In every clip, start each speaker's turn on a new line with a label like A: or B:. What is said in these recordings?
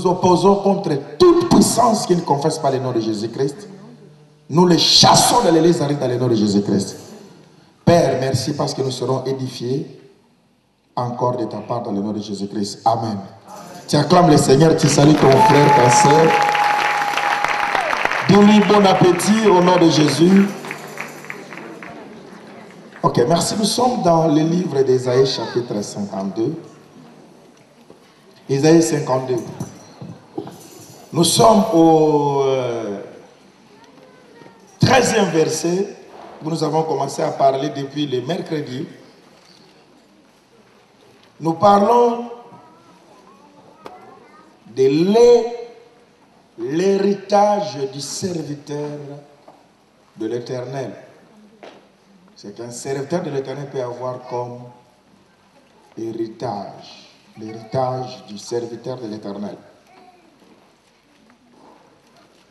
A: nous opposons contre toute puissance qui ne confesse pas le nom de Jésus-Christ. Nous les chassons de l'église dans le nom de Jésus-Christ. Père, merci parce que nous serons édifiés encore de ta part dans le nom de Jésus-Christ. Amen. Tu acclames le Seigneur, tu salues ton frère, ta soeur. Dis-lui bon appétit au nom de Jésus. Ok, merci. Nous sommes dans le livre d'Ésaïe, chapitre 52. Ésaïe 52. Nous sommes au 13e verset où nous avons commencé à parler depuis le mercredi. Nous parlons de l'héritage du serviteur de l'Éternel. C'est qu'un serviteur de l'Éternel peut avoir comme héritage. L'héritage du serviteur de l'Éternel.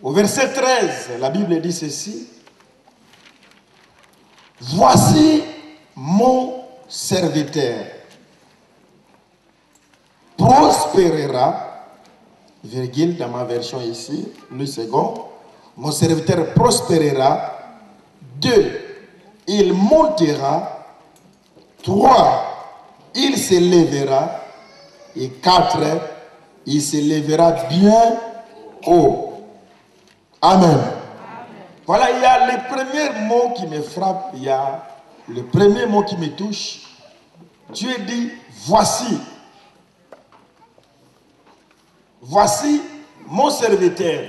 A: Au verset 13, la Bible dit ceci. Voici mon serviteur. Prospérera, virgule dans ma version ici, le second. Mon serviteur prospérera. 2. Il montera. 3. Il s'élèvera. Et 4. Il s'élèvera bien haut. Amen. Amen. Voilà, il y a le premier mot qui me frappe, il y a le premier mot qui me touche. Dieu dit, voici. Voici mon serviteur.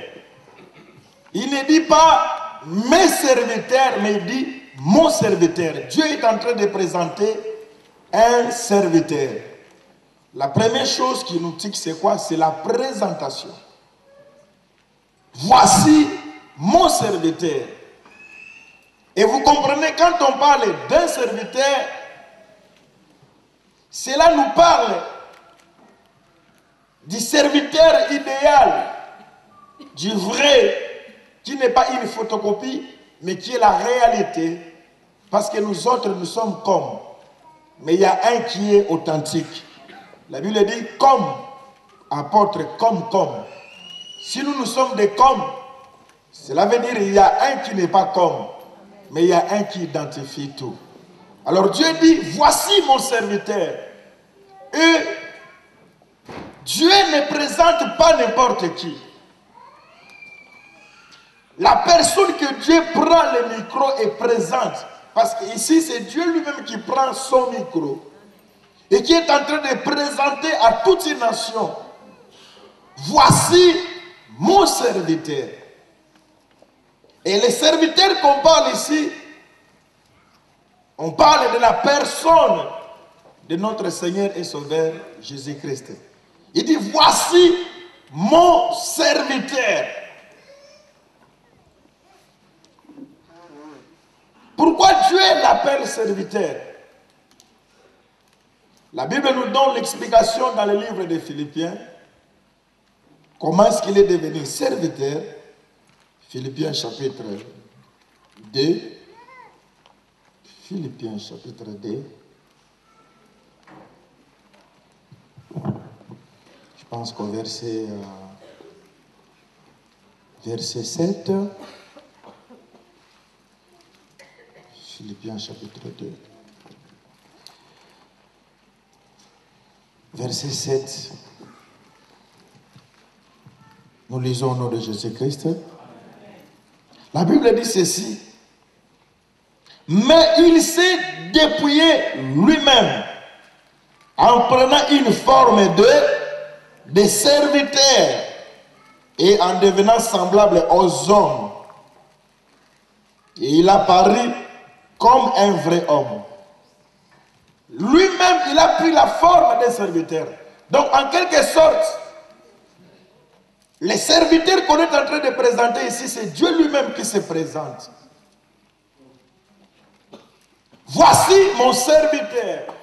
A: Il ne dit pas mes serviteurs, mais il dit mon serviteur. Dieu est en train de présenter un serviteur. La première chose qui nous tique, c'est quoi? C'est la présentation. Voici mon serviteur. Et vous comprenez, quand on parle d'un serviteur, cela nous parle du serviteur idéal, du vrai, qui n'est pas une photocopie, mais qui est la réalité. Parce que nous autres, nous sommes comme. Mais il y a un qui est authentique. La Bible dit comme, apôtre, comme. Si nous sommes des comme, cela veut dire qu'il y a un qui n'est pas comme. mais il y a un qui identifie tout. Alors Dieu dit, voici mon serviteur. Et Dieu ne présente pas n'importe qui. La personne que Dieu prend le micro et présente, parce qu'ici c'est Dieu lui-même qui prend son micro et qui est en train de présenter à toute une nation, voici mon serviteur. Et les serviteurs qu'on parle ici, on parle de la personne de notre Seigneur et Sauveur Jésus-Christ. Il dit, voici mon serviteur. Pourquoi Dieu l'appelle serviteur? La Bible nous donne l'explication dans le livre de Philippiens. Comment est-ce qu'il est devenu serviteur? Philippiens chapitre 2. Philippiens chapitre 2. Je pense qu'au verset 7. Philippiens chapitre 2. Verset 7. Nous lisons au nom de Jésus-Christ. La Bible dit ceci. Mais il s'est dépouillé lui-même en prenant une forme de serviteur et en devenant semblable aux hommes. Et il apparut comme un vrai homme. Lui-même, il a pris la forme d'un serviteur. Donc, en quelque sorte, les serviteurs qu'on est en train de présenter ici, c'est Dieu lui-même qui se présente. Voici mon serviteur.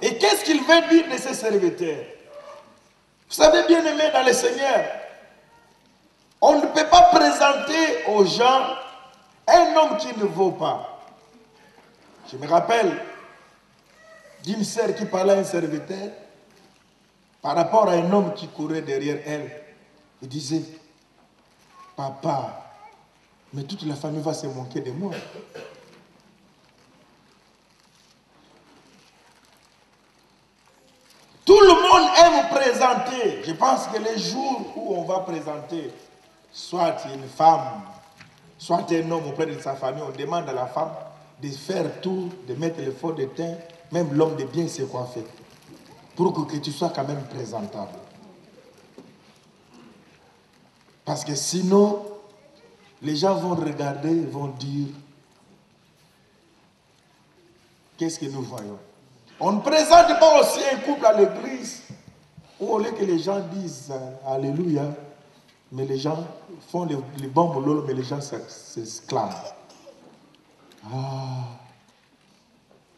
A: Et qu'est-ce qu'il veut dire de ce serviteur? Vous savez, bien aimé dans le Seigneur, on ne peut pas présenter aux gens un homme qui ne vaut pas. Je me rappelle d'une sœur qui parlait à un serviteur par rapport à un homme qui courait derrière elle. Il disait, papa, mais toute la famille va se moquer de moi. Tout le monde aime présenter. Je pense que les jours où on va présenter, soit une femme, soit un homme auprès de sa famille, on demande à la femme de faire tout, de mettre le fond de teint, même l'homme de bien se coiffer, pour que tu sois quand même présentable. Parce que sinon, les gens vont regarder et vont dire, qu'est-ce que nous voyons? On ne présente pas aussi un couple à l'église où au lieu que les gens disent Alléluia, mais les gens font les bons boulot, mais les gens s'exclament. Ah,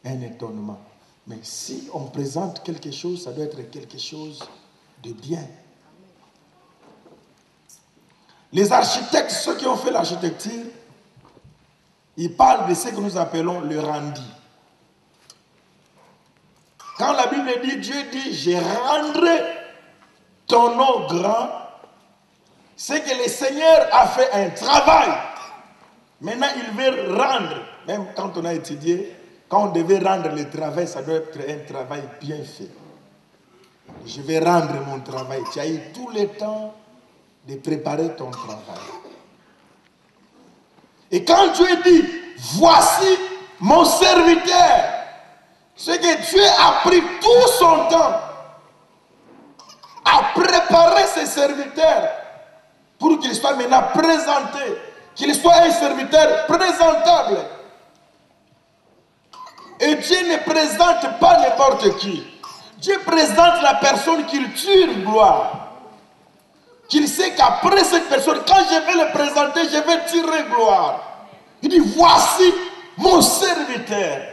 A: un étonnement. Mais si on présente quelque chose, ça doit être quelque chose de bien. Les architectes, ceux qui ont fait l'architecture, ils parlent de ce que nous appelons le rendu. Quand la Bible dit, Dieu dit, je rendrai ton nom grand, c'est que le Seigneur a fait un travail. Maintenant, il veut rendre, même quand on a étudié, quand on devait rendre le travail, ça doit être un travail bien fait. Je vais rendre mon travail. Tu as eu tout le temps de préparer ton travail. Et quand Dieu dit, voici mon serviteur, c'est que Dieu a pris tout son temps à préparer ses serviteurs pour qu'il soit maintenant présenté, qu'il soit un serviteur présentable. Et Dieu ne présente pas n'importe qui. Dieu présente la personne qu'il tire gloire. Qu'il sait qu'après cette personne, quand je vais le présenter, je vais tirer gloire. Il dit, voici mon serviteur.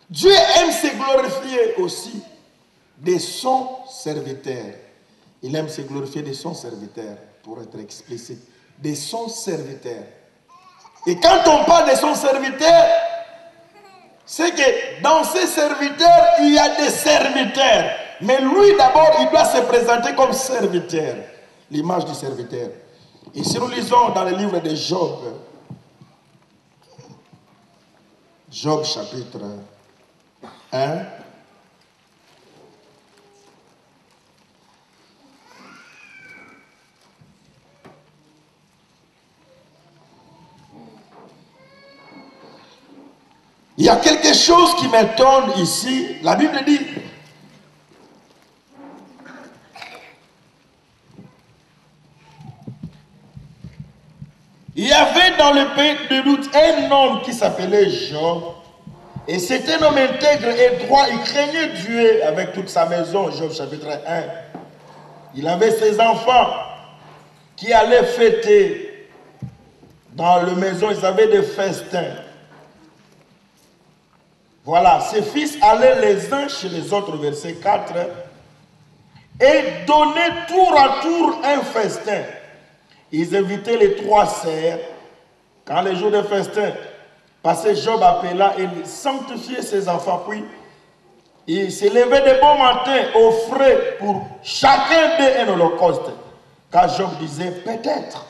A: Dieu aime se glorifier aussi de son serviteur. Il aime se glorifier de son serviteur, pour être explicite, de son serviteur. Et quand on parle de son serviteur, c'est que dans ses serviteurs, il y a des serviteurs. Mais lui d'abord, il doit se présenter comme serviteur. L'image du serviteur. Et si nous lisons dans le livre de Job, Job chapitre 1, il y a quelque chose qui m'étonne ici. La Bible dit, il y avait dans le pays de doute un homme qui s'appelait Job. Et c'était un homme intègre et droit. Il craignait Dieu avec toute sa maison. Job chapitre 1. Il avait ses enfants qui allaient fêter dans la maison. Ils avaient des festins. Voilà, ses fils allaient les uns chez les autres, verset 4, et donnaient tour à tour un festin. Ils invitaient les 3 sœurs. Quand les jours de festin passaient, Job appela et sanctifiait ses enfants. Puis, il se levait de bon matin, offrait pour chacun d'eux un holocauste. Car Job disait, peut-être,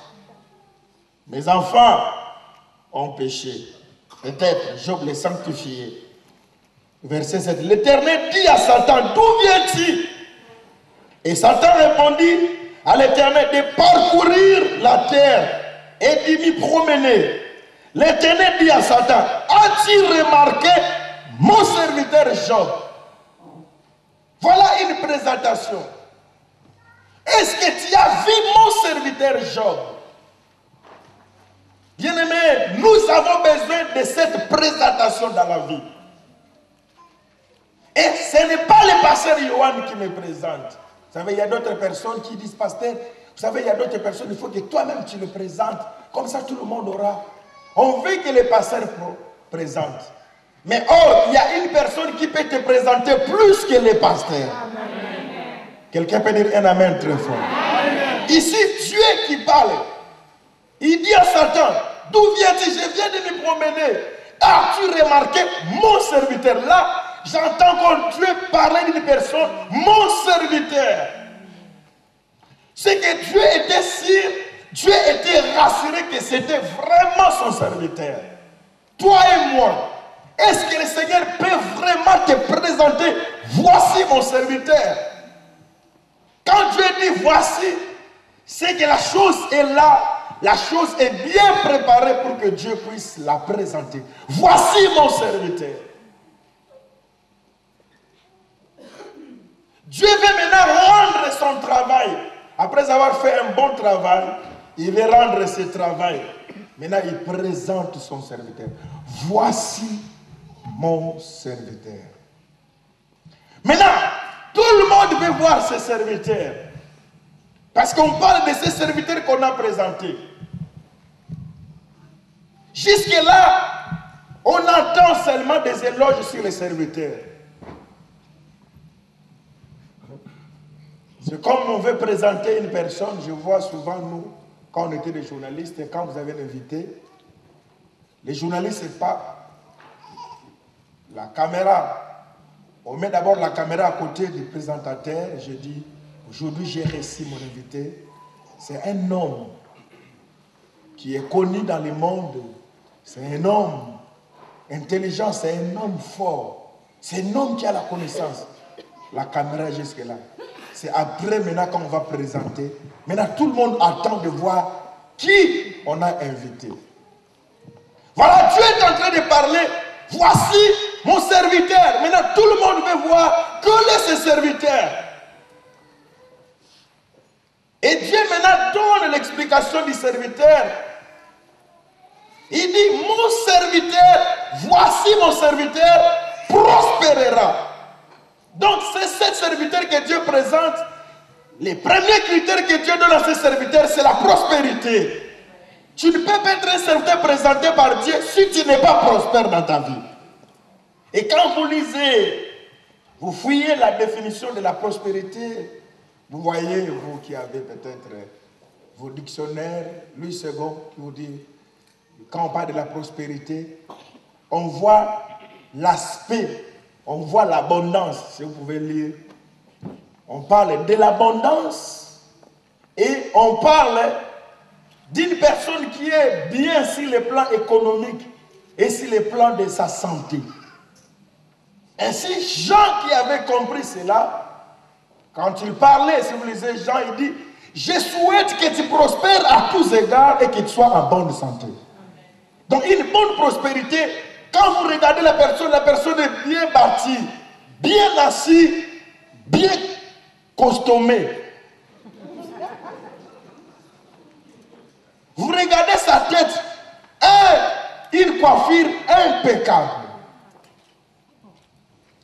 A: mes enfants ont péché. Peut-être, Job les sanctifiait. Verset 7. L'Éternel dit à Satan, d'où viens-tu? Et Satan répondit à l'Éternel de parcourir la terre et d'y m'y promener. L'Éternel dit à Satan, as-tu remarqué mon serviteur Job? Voilà une présentation. Est-ce que tu as vu mon serviteur Job? Bien-aimés, nous avons besoin de cette présentation dans la vie. Et ce n'est pas le pasteur Yohan qui me présente. Vous savez, il y a d'autres personnes qui disent, pasteur, vous savez, il y a d'autres personnes, il faut que toi-même tu le présentes. Comme ça, tout le monde aura. On veut que les pasteurs présentent. Mais or, il y a une personne qui peut te présenter plus que les pasteurs. Quelqu'un peut dire un amen très fort. Amen. Ici, Dieu qui parle. Il dit à Satan, d'où viens-tu? Je viens de me promener. As-tu remarqué mon serviteur? Là, j'entends quand Dieu parlait d'une personne, mon serviteur. C'est que Dieu était sûr, Dieu était rassuré que c'était vraiment son serviteur. Toi et moi, est-ce que le Seigneur peut vraiment te présenter, voici mon serviteur? Quand Dieu dit voici, c'est que la chose est là, la chose est bien préparée pour que Dieu puisse la présenter. Voici mon serviteur. Dieu veut maintenant rendre son travail. Après avoir fait un bon travail, il veut rendre ce travail. Maintenant, il présente son serviteur. Voici mon serviteur. Maintenant, tout le monde veut voir ce serviteur. Parce qu'on parle de ces serviteurs qu'on a présentés. Jusque-là, on entend seulement des éloges sur les serviteurs. C'est comme on veut présenter une personne, je vois souvent nous, quand on était des journalistes, et quand vous avez un invité, les journalistes, c'est pas la caméra. On met d'abord la caméra à côté du présentateur. Je dis, aujourd'hui j'ai reçu mon invité. C'est un homme qui est connu dans le monde. C'est un homme intelligent, c'est un homme fort. C'est un homme qui a la connaissance. La caméra jusque-là. C'est après, maintenant, qu'on va présenter. Maintenant, tout le monde attend de voir qui on a invité. Voilà, Dieu est en train de parler. Voici mon serviteur. Maintenant, tout le monde veut voir quel est ce serviteur. Et Dieu maintenant donne l'explication du serviteur. Il dit, mon serviteur, voici mon serviteur, prospérera. Donc, c'est ce serviteur que Dieu présente. Les premiers critères que Dieu donne à ce serviteur, c'est la prospérité. Tu ne peux pas être un serviteur présenté par Dieu si tu n'es pas prospère dans ta vie. Et quand vous lisez, vous fouillez la définition de la prospérité, vous voyez, vous qui avez peut-être vos dictionnaires, Louis II qui vous dit, quand on parle de la prospérité, on voit l'aspect, on voit l'abondance, si vous pouvez lire. On parle de l'abondance et on parle d'une personne qui est bien sur le plan économique et sur le plan de sa santé. Ainsi, Jean qui avait compris cela, quand il parlait, si vous lisez Jean, il dit, je souhaite que tu prospères à tous égards et que tu sois en bonne santé. Donc une bonne prospérité, quand vous regardez la personne est bien bâtie, bien assise, bien costumée. Vous regardez sa tête, une coiffure impeccable.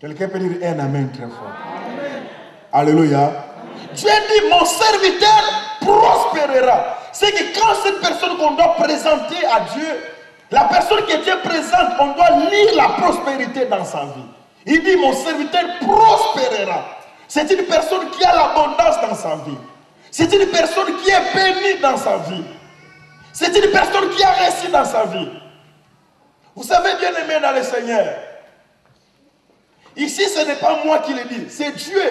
A: Quelqu'un peut dire un amen très fort. Amen. Alléluia. Dieu dit, mon serviteur prospérera. C'est que quand cette personne qu'on doit présenter à Dieu, la personne que Dieu présente, on doit lire la prospérité dans sa vie. Il dit, mon serviteur prospérera. C'est une personne qui a l'abondance dans sa vie. C'est une personne qui est bénie dans sa vie. C'est une personne qui a réussi dans sa vie. Vous savez, bien aimé dans le Seigneur, ici, ce n'est pas moi qui le dis, c'est Dieu.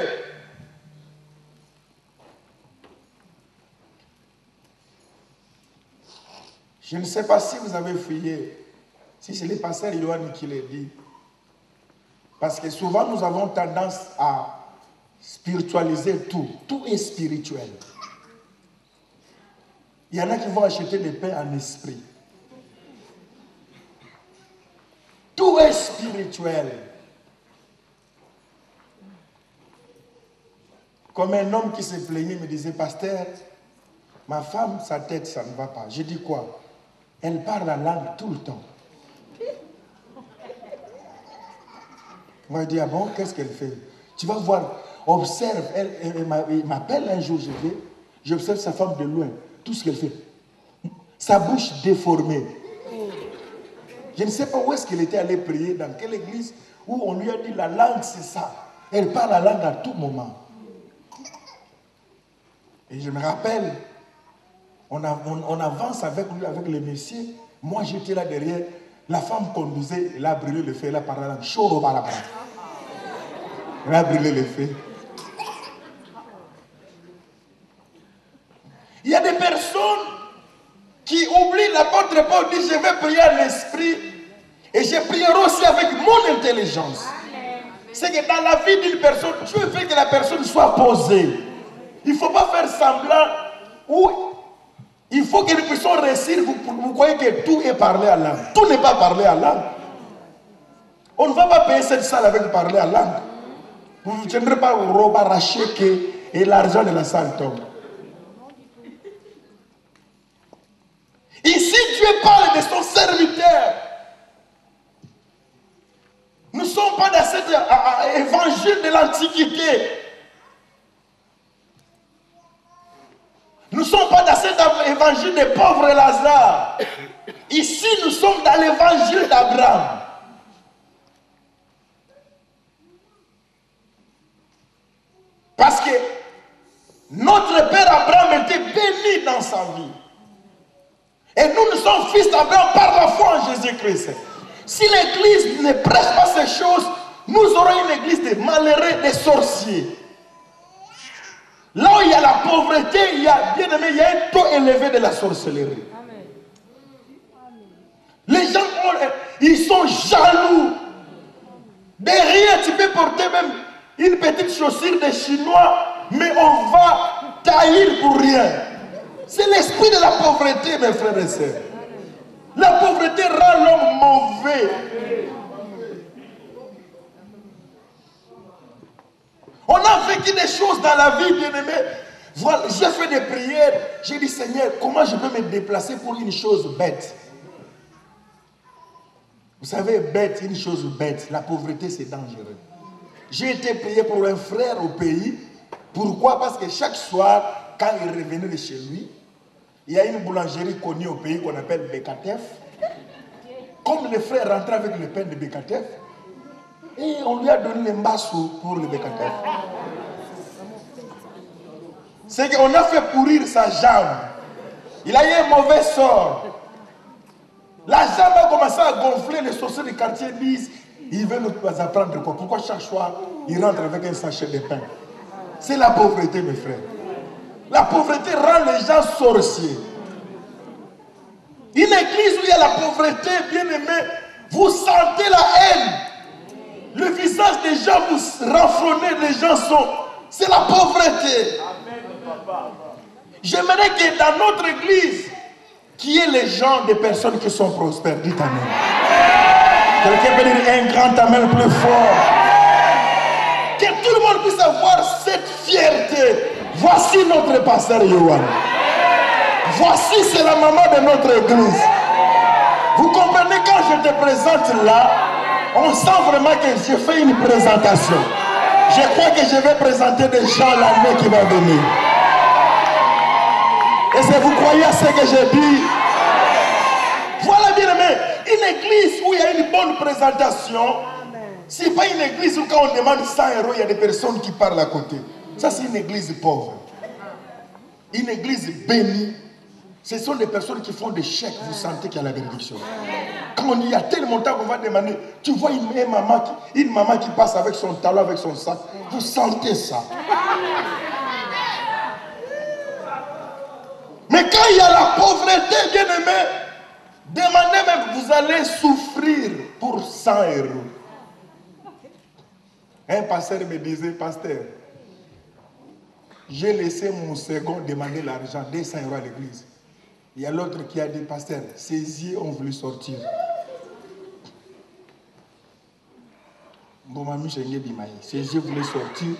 A: Je ne sais pas si vous avez fouillé, si c'est le pasteur Yohan qui le dit. Parce que souvent, nous avons tendance à spiritualiser tout. Tout est spirituel. Il y en a qui vont acheter des pains en esprit. Tout est spirituel. Comme un homme qui se plaignait me disait, pasteur, ma femme, sa tête, ça ne va pas. Je dis quoi? Elle parle la langue tout le temps. Moi, je dis, ah bon, qu'est-ce qu'elle fait? Tu vas voir, observe. Elle m'appelle un jour, j'observe sa femme de loin. Tout ce qu'elle fait. Sa bouche déformée. Je ne sais pas où est-ce qu'elle était allée prier, dans quelle église, où on lui a dit, la langue, c'est ça. Elle parle la langue à tout moment. Et je me rappelle, on avance avec lui, avec le messieurs. Moi, j'étais là derrière. La femme conduisait, elle a brûlé le feu, elle a parlé la langue. Choro barabara. Elle a brûlé le feu. Il y a des personnes qui oublient, l'apôtre Paul dit, je vais prier à l'esprit et je prierai aussi avec mon intelligence. C'est que dans la vie d'une personne, Dieu veut que la personne soit posée. Il ne faut pas faire semblant ou il faut que nous puissions réussir. Vous croyez que tout est parlé à langue. Tout n'est pas parlé à langue. On ne va pas payer cette salle avec parler à langue. Vous ne tiendrez pas au robe arraché et l'argent de la salle tombe. Ici, Dieu parle de son serviteur. Nous ne sommes pas dans cet évangile de l'Antiquité. Nous ne sommes pas dans cet évangile des pauvres Lazare. Ici, nous sommes dans l'évangile d'Abraham. Parce que notre père Abraham était béni dans sa vie. Et nous sommes fils d'Abraham par la foi en Jésus-Christ. Si l'église ne prêche pas ces choses, nous aurons une église de malheureux, de sorciers. Là où il y a la pauvreté, il y a, bien aimé, il y a un taux élevé de la sorcellerie. Amen. Les gens, ils sont jaloux. Derrière, tu peux porter même une petite chaussure de Chinois, mais on va tailler pour rien. C'est l'esprit de la pauvreté, mes frères et sœurs. La pauvreté rend l'homme mauvais. On a vécu des choses dans la vie, bien-aimé. Voilà, j'ai fait des prières. J'ai dit, Seigneur, comment je peux me déplacer pour une chose bête? Vous savez, bête, une chose bête, la pauvreté, c'est dangereux. J'ai été prié pour un frère au pays. Pourquoi? Parce que chaque soir, quand il revenait de chez lui, il y a une boulangerie connue au pays qu'on appelle Bekatef. Comme le frère rentrait avec le pain de Bekatef, et on lui a donné les mbassou pour le Bekatef. C'est qu'on a fait pourrir sa jambe. Il a eu un mauvais sort. La jambe a commencé à gonfler. Les sorciers du quartier disent, ils veulent nous apprendre quoi? Pourquoi chaque soir, il rentre avec un sachet de pain? C'est la pauvreté, mes frères. La pauvreté rend les gens sorciers. Une église où il y a la pauvreté, bien aimé, vous sentez la haine. Le visage des gens vous renfronnez, les gens sont... C'est la pauvreté. J'aimerais que dans notre église, qu'il y ait les gens, des personnes qui sont prospères. Dites amen. Quelqu'un peut dire un grand amen plus fort. Que tout le monde puisse avoir cette fierté. Voici notre pasteur Yohan. Voici, c'est la maman de notre église. Vous comprenez, quand je te présente là, on sent vraiment que je fais une présentation. Je crois que je vais présenter des gens l'année qui va venir. Et si vous croyez à ce que je dis, voilà bien aimé, une église où il y a une bonne présentation, ce n'est pas une église où quand on demande 100 euros, il y a des personnes qui parlent à côté. Ça, c'est une église pauvre. Une église bénie, ce sont des personnes qui font des chèques, vous sentez qu'il y a la bénédiction. Quand on y a tel montant qu'on va demander, tu vois une maman qui passe avec son talon, avec son sac, vous sentez ça. Mais quand il y a la pauvreté, bien aimé, demandez même, vous allez souffrir pour 100 euros. Un pasteur me disait, pasteur, j'ai laissé mon second demander l'argent, 200 euros à l'église. Il y a l'autre qui a dit, pasteur, ses yeux ont voulu sortir. Bon, mamie, ses yeux voulaient sortir.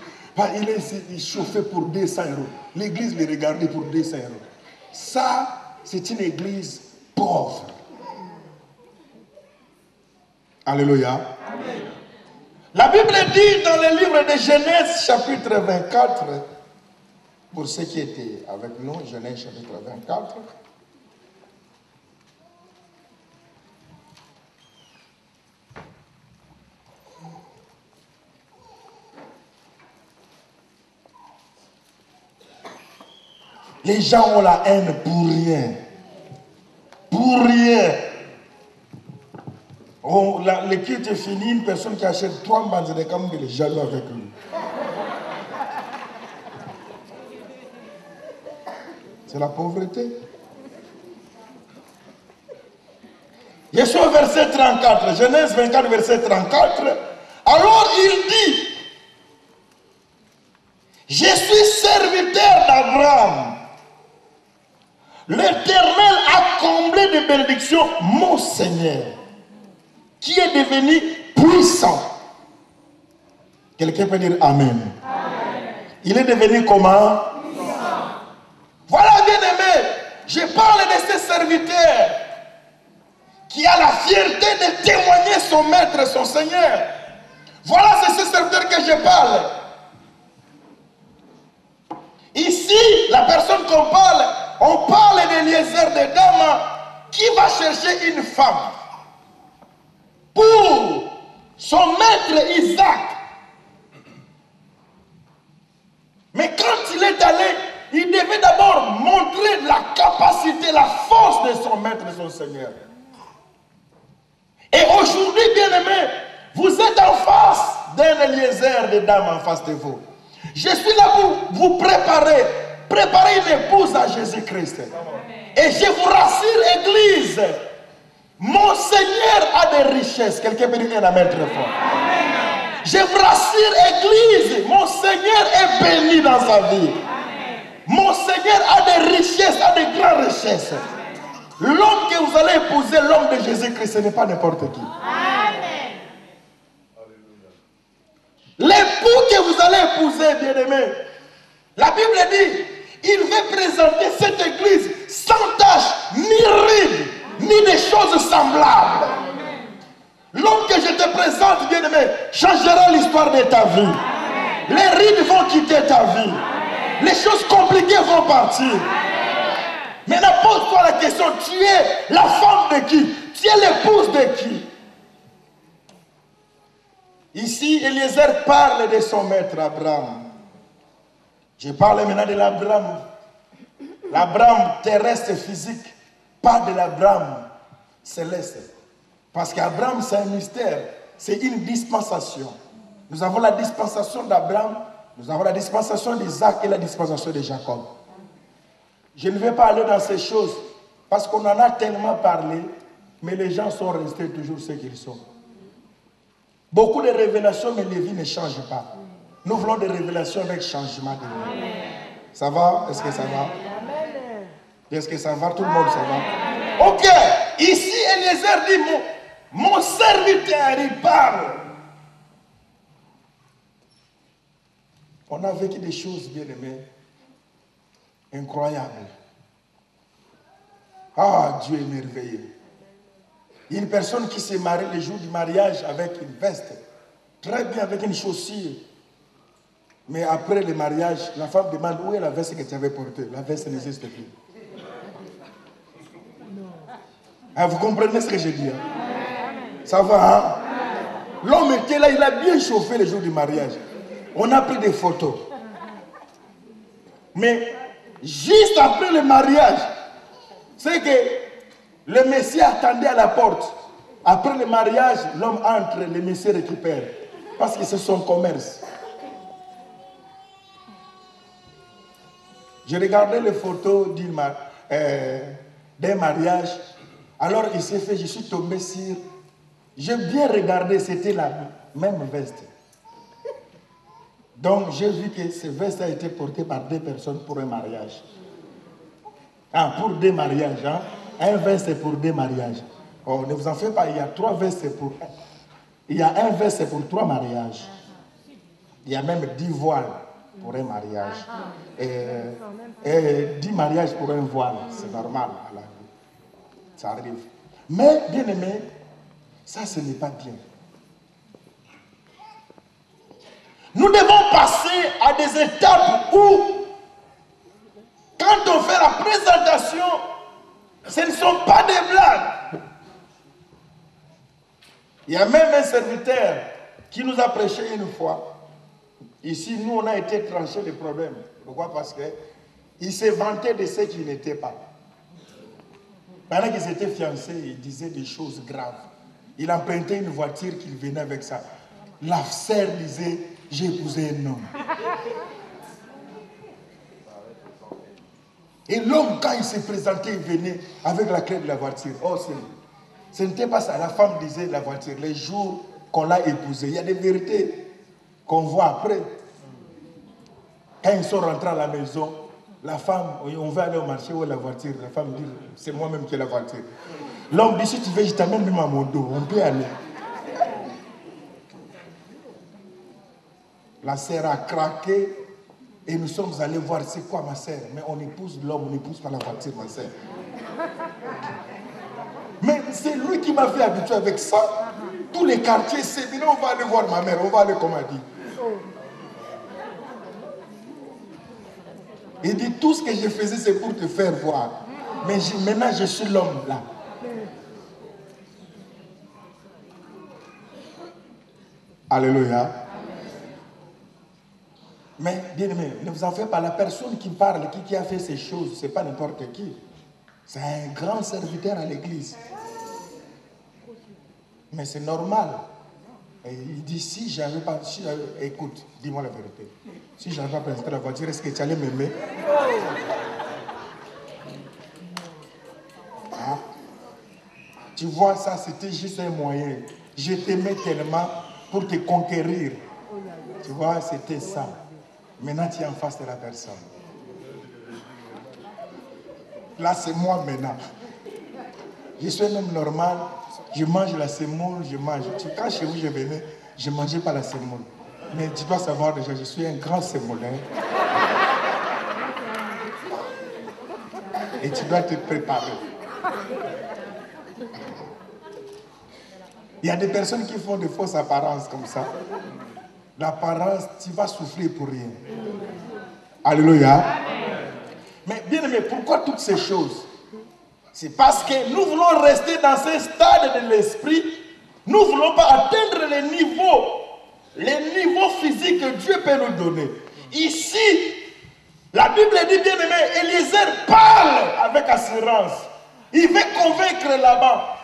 A: Il chauffait pour 200 euros. L'église les regardait pour 200 euros. Ça, c'est une église pauvre. Alléluia. Amen. La Bible dit dans le livre de Genèse, chapitre 24, pour ceux qui étaient avec nous, Genèse, chapitre 24. Les gens ont la haine pour rien. Pour rien. Le culte est fini, une personne qui achète 3 bandes de cam, il est jaloux avec lui. C'est la pauvreté. Je suis au verset 34, Genèse 24, verset 34. Alors il dit, je suis serviteur d'Abraham. L'Éternel a comblé de bénédictions mon Seigneur, qui est devenu puissant. Quelqu'un peut dire Amen. Amen. Il est devenu comment? Puissant. Voilà, bien aimé, je parle de ce serviteur qui a la fierté de témoigner son maître, son Seigneur. Voilà, c'est ce serviteur que je parle. Ici, la personne qu'on parle, on parle d'Eliezer de Dama qui va chercher une femme pour son maître Isaac. Mais quand il est allé, il devait d'abord montrer la capacité, la force de son maître et son Seigneur. Et aujourd'hui, bien aimé, vous êtes en face d'un Eliezer de Dama en face de vous. Je suis là pour vous préparer une épouse à Jésus-Christ. Et je vous rassure, Église, mon Seigneur a des richesses. Quelqu'un peut dire un amen très fort. Amen. Je vous rassure, Église, mon Seigneur est béni dans sa vie. Amen. Mon Seigneur a des richesses, a des grandes richesses. L'homme que vous allez épouser, l'homme de Jésus-Christ, ce n'est pas n'importe qui. Amen. L'époux que vous allez épouser, bien-aimé, la Bible dit, il veut présenter cette église sans tache, ni ride, ni des choses semblables. L'homme que je te présente, bien-aimé, changera l'histoire de ta vie. Les rides vont quitter ta vie. Les choses compliquées vont partir. Maintenant, pose-toi la question, tu es la femme de qui? Tu es l'épouse de qui? Ici, Eliezer parle de son maître Abraham. Je parle maintenant de l'Abraham. L'Abraham terrestre physique, pas de l'Abraham céleste. Parce qu'Abraham, c'est un mystère, c'est une dispensation. Nous avons la dispensation d'Abraham, nous avons la dispensation d'Isaac et la dispensation de Jacob. Je ne vais pas aller dans ces choses. Parce qu'on en a tellement parlé, mais les gens sont restés toujours ce qu'ils sont. Beaucoup de révélations, mais les vies ne changent pas. Nous voulons des révélations avec changement de vie. Ça va? Est-ce que ça va? Est-ce que ça va? Tout le monde, ça va? Ok. Ici, Eliezer dit, mon serviteur, il parle. On a vécu des choses, bien aimées, incroyables. Ah, Dieu est merveilleux. Il y a une personne qui s'est mariée le jour du mariage avec une veste. Très bien, avec une chaussure. Mais après le mariage, la femme demande où est la veste que tu avais portée. La veste n'existe plus. Ah, vous comprenez ce que je dis? Ça va, hein? L'homme était là, il a bien chauffé le jour du mariage. On a pris des photos. Mais juste après le mariage, c'est que le Messie attendait à la porte. Après le mariage, l'homme entre, le Messie récupère. Parce que c'est son commerce. J'ai regardé les photos d'un mariage. Alors il s'est fait, je suis tombé sur... J'ai bien regardé, c'était la même veste. Donc j'ai vu que cette veste a été portée par deux personnes pour un mariage. Ah, pour deux mariages. Hein? Un veste pour deux mariages. Oh, ne vous en faites pas, il y a trois vestes pour... Il y a un veste pour trois mariages. Il y a même 10 voiles pour un mariage. Et 10 mariages pour un voile. C'est normal. Là. Ça arrive. Mais, bien aimé, ça, ce n'est pas bien. Nous devons passer à des étapes où, quand on fait la présentation, ce ne sont pas des blagues. Il y a même un serviteur qui nous a prêché une fois. Ici, nous, on a été tranché le problème. Pourquoi? Parce qu'il s'est vanté de ce qu'il n'était pas. Pendant qu'ils étaient fiancés, il disait des choses graves. Il empruntait une voiture qu'il venait avec ça. La sœur disait, j'ai épousé un homme. Et l'homme, quand il s'est présenté, il venait avec la clé de la voiture. Oh, ce n'était pas ça. La femme disait la voiture. Les jours qu'on l'a épousé, il y a des vérités qu'on voit après. Quand ils sont rentrés à la maison, la femme, on va aller au marché, où est la voiture? La femme dit, c'est moi-même qui ai la voiture. L'homme dit, si tu veux, je t'amène même à mon dos, on peut aller. La sœur a craqué et nous sommes allés voir c'est quoi ma sœur. Mais on épouse l'homme, on n'épouse pas la voiture, ma sœur. Mais c'est lui qui m'a fait habituer avec ça. Tous les quartiers, c'est bien, on va aller voir ma mère, on va aller comme elle dit. Il dit, tout ce que je faisais, c'est pour te faire voir. Mais maintenant, je suis l'homme là. Alléluia. Mais, bien aimé, ne vous en faites pas. La personne qui parle, qui a fait ces choses, ce n'est pas n'importe qui. C'est un grand serviteur à l'église. Mais c'est normal. Et il dit, si j'avais pas... écoute, dis-moi la vérité. Si je n'avais pas présenté la voiture, est-ce que tu allais m'aimer? Ah. Tu vois, ça, c'était juste un moyen. Je t'aimais tellement pour te conquérir. Tu vois, c'était ça. Maintenant, tu es en face de la personne. Là, c'est moi maintenant. Je suis un homme normal. Je mange la semoule, je mange. Quand chez vous, je venais, je ne mangeais pas la semoule. Mais tu dois savoir déjà, je suis un grand sémoulin. Et tu dois te préparer. Il y a des personnes qui font de fausses apparences comme ça. L'apparence, tu vas souffrir pour rien. Alléluia. Mais bien aimé, pourquoi toutes ces choses? C'est parce que nous voulons rester dans ce stade de l'esprit. Nous ne voulons pas atteindre les niveaux physiques que Dieu peut nous donner. Ici, la Bible dit, bien aimé, Eliezer parle avec assurance. Il veut convaincre là-bas.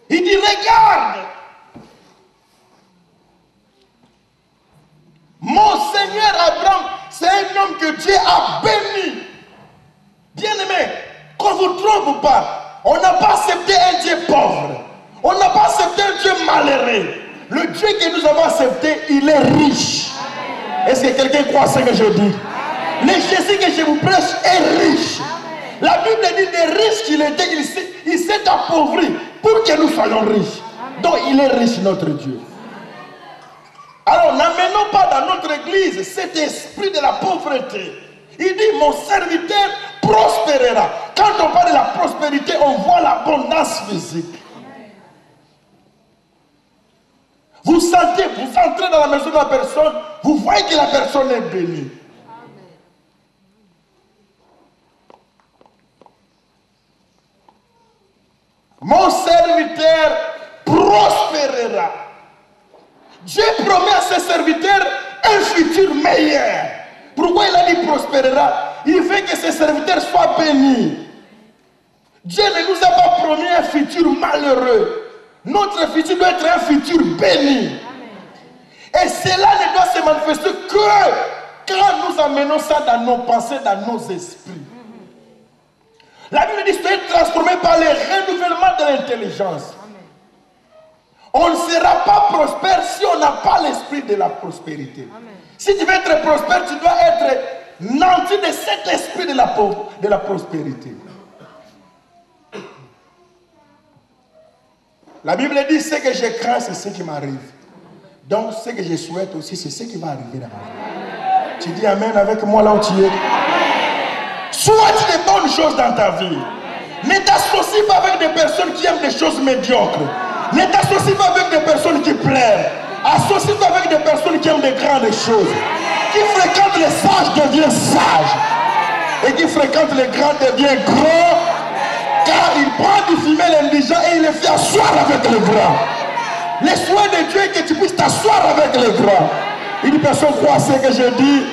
A: Il dit, regarde, mon Seigneur Dieu a béni. Bien-aimé, qu'on ne vous trompe pas, on n'a pas accepté un Dieu pauvre. On n'a pas accepté un Dieu malheureux. Le Dieu que nous avons accepté, il est riche. Est-ce que quelqu'un croit ce que je dis? Le Jésus que je vous prêche est riche. La Bible dit des riches qu'il était, il s'est appauvri pour que nous soyons riches. Donc il est riche, notre Dieu. Alors n'amenons pas dans notre église cet esprit de la pauvreté. Il dit mon serviteur prospérera. Quand on parle de la prospérité, on voit l'abondance physique. Vous sentez, vous entrez dans la maison de la personne, vous voyez que la personne est bénie. Mon serviteur prospérera. Dieu promet à ses serviteurs un futur meilleur. Pourquoi il a dit prospérera? Il veut que ses serviteurs soient bénis. Dieu ne nous a pas promis un futur malheureux. Notre futur doit être un futur béni. Et cela ne doit se manifester que quand nous amenons ça dans nos pensées, dans nos esprits. La Bible dit que c'est transformé par le renouvellement de l'intelligence. On ne sera pas prospère si on n'a pas l'esprit de la prospérité. Amen. Si tu veux être prospère, tu dois être nanti de cet esprit de la prospérité. La Bible dit ce que je crains, c'est ce qui m'arrive. Donc ce que je souhaite aussi, c'est ce qui va arriver dans ma vie. Tu dis amen avec moi là où tu es. Souhaite des bonnes choses dans ta vie. Ne t'associe pas avec des personnes qui aiment des choses médiocres. Ne t'associe pas avec des personnes qui plairent. Associe-toi avec des personnes qui aiment des grandes choses. Qui fréquentent les sages devient sage. Et qui fréquente les grands devient grand. Car il prend du fumier l'indigent et il le fait asseoir avec les grands. Le souhait de Dieu est que tu puisses t'asseoir avec les grands. Une personne croit à ce que je dis.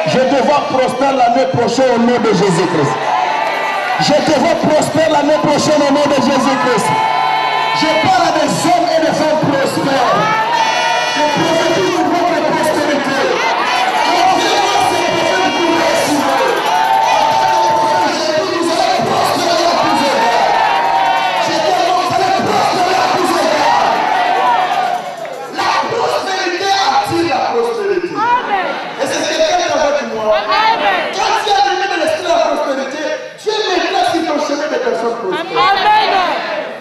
A: Je te vois prospère l'année prochaine au nom de Jésus-Christ. Je te vois prospère l'année prochaine au nom de Jésus-Christ. Je parle à des hommes et des femmes prospères. Je prophétise pour votre prospérité.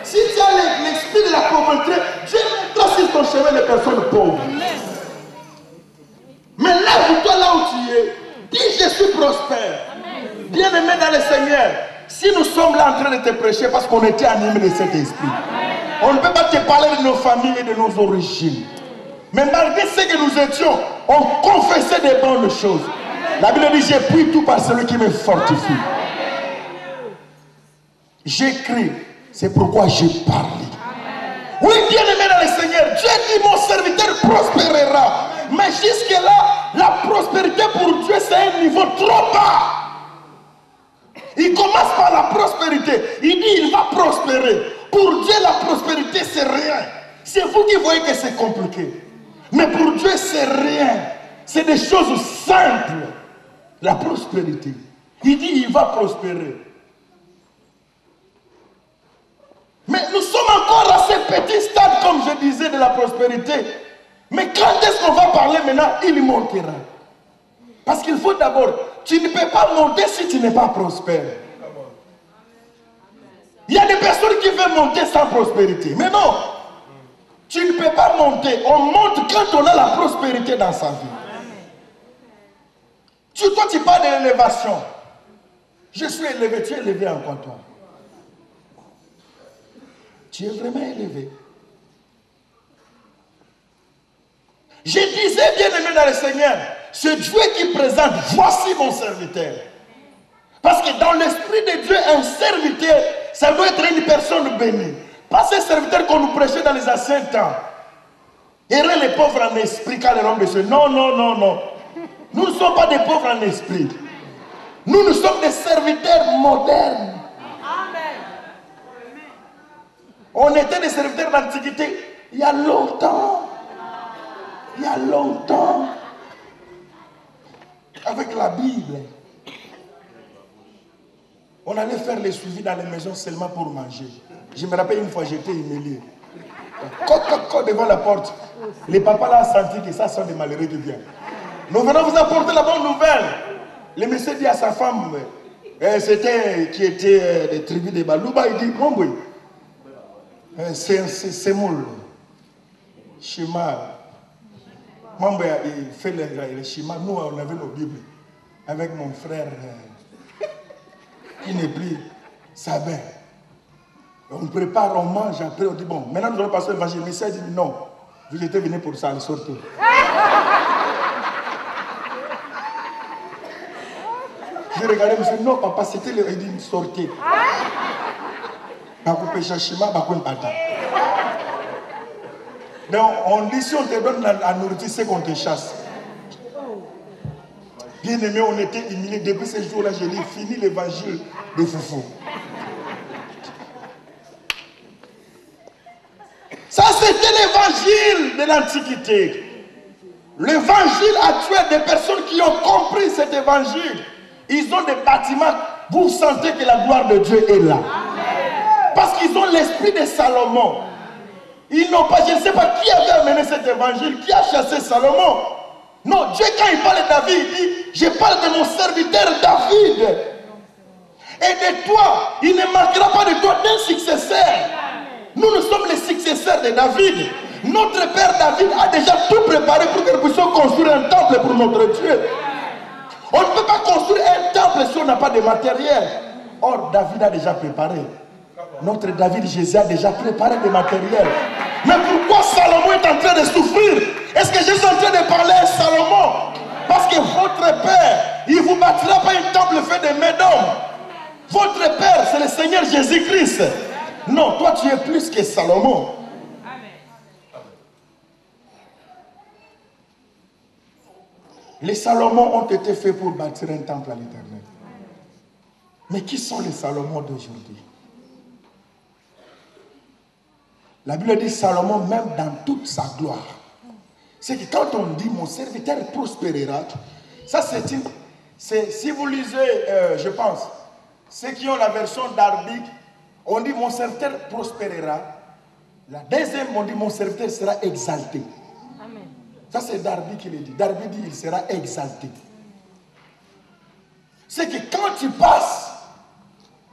A: Si tu as l'esprit de la pauvreté, Dieu mettra sur ton chemin les personnes pauvres. Mais lève-toi là où tu es. Dis je suis prospère. Bien-aimé dans le Seigneur, si nous sommes là en train de te prêcher parce qu'on était animés de cet esprit, on ne peut pas te parler de nos familles et de nos origines. Mais malgré ce que nous étions, on confessait des bonnes choses. La Bible dit j'ai pris tout par celui qui me fortifie. J'écris, c'est pourquoi j'ai parlé. Oui, bien-aimé dans le Seigneur, Dieu dit mon serviteur prospérera. Mais jusque-là, la prospérité pour Dieu, c'est un niveau trop bas. Il commence par la prospérité. Il dit il va prospérer. Pour Dieu, la prospérité, c'est rien. C'est vous qui voyez que c'est compliqué. Mais pour Dieu, c'est rien. C'est des choses simples. La prospérité. Il dit il va prospérer. Mais nous sommes encore à ce petit stade, comme je disais, de la prospérité. Mais quand est-ce qu'on va parler maintenant? Il montera. Parce qu'il faut d'abord, tu ne peux pas monter si tu n'es pas prospère. Il y a des personnes qui veulent monter sans prospérité. Mais non, tu ne peux pas monter. On monte quand on a la prospérité dans sa vie. Toi, tu parles de l'élévation. Je suis élevé, tu es élevé en quoi toi? Tu es vraiment élevé. Je disais, bien-aimé dans le Seigneur, c'est Dieu qui présente, voici mon serviteur. Parce que dans l'esprit de Dieu, un serviteur, ça doit être une personne bénie. Pas ces serviteurs qu'on nous prêchait dans les anciens temps. Errer les pauvres en esprit quand les hommes de Dieu. Non, non, non, non. Nous ne sommes pas des pauvres en esprit. Nous sommes des serviteurs modernes. On était des serviteurs d'antiquité il y a longtemps. Il y a longtemps. avec la Bible. On allait faire les suivis dans les maisons seulement pour manger. Je me rappelle une fois, j'étais humilié. Quand devant la porte, les papas là ont senti que ça sont des malheureux qui viennent. Nous venons vous apporter la bonne nouvelle. Le monsieur dit à sa femme, c'était qui était des tribus de Balouba, il dit, mon boy, c'est moule. Shema. Mon boy, il fait le Shema. Nous, on avait nos Bibles avec mon frère qui n'est plus Sabin. On prépare, on mange, après on dit, bon, maintenant nous allons passer l'évangile. Mais ça dit, non, vous étiez venu pour ça, le sortir. J'ai regardé, je me suis dit, non, papa, c'était le dit, sortez. Donc, on dit, si on te donne la nourriture, c'est qu'on te chasse. Bien aimé, on était humiliés. Depuis ce jour-là, j'ai dit, fini l'évangile de Foufou. Ça, c'était l'évangile de l'Antiquité. L'évangile actuel, des personnes qui ont compris cet évangile, ils ont des bâtiments, vous sentez que la gloire de Dieu est là. Parce qu'ils ont l'esprit de Salomon. Ils n'ont pas, je ne sais pas qui avait amené cet évangile, qui a chassé Salomon. Non, Dieu, quand il parle de David, il dit, je parle de mon serviteur David. Et de toi, il ne manquera pas de toi d'un successeur. Nous sommes les successeurs de David. Notre père David a déjà tout préparé pour que nous puissions construire un temple pour notre Dieu. On ne peut pas construire un temple si on n'a pas de matériel. Or, David a déjà préparé. Notre David Jésus a déjà préparé des matériels. Mais pourquoi Salomon est en train de souffrir? Est-ce que je suis en train de parler à Salomon? Parce que votre père, il ne vous bâtira pas un temple fait de mains d'homme. Votre père, c'est le Seigneur Jésus-Christ. Non, toi tu es plus que Salomon. Les Salomons ont été faits pour bâtir un temple à l'Éternel. Mais qui sont les Salomons d'aujourd'hui? La Bible dit Salomon, même dans toute sa gloire. C'est que quand on dit mon serviteur prospérera, ça c'est une... Si vous lisez, je pense, ceux qui ont la version d'Arbic, on dit mon serviteur prospérera. La deuxième, on dit mon serviteur sera exalté. Amen. Ça c'est Darby qui le dit. Darby dit il sera exalté. C'est que quand tu passes,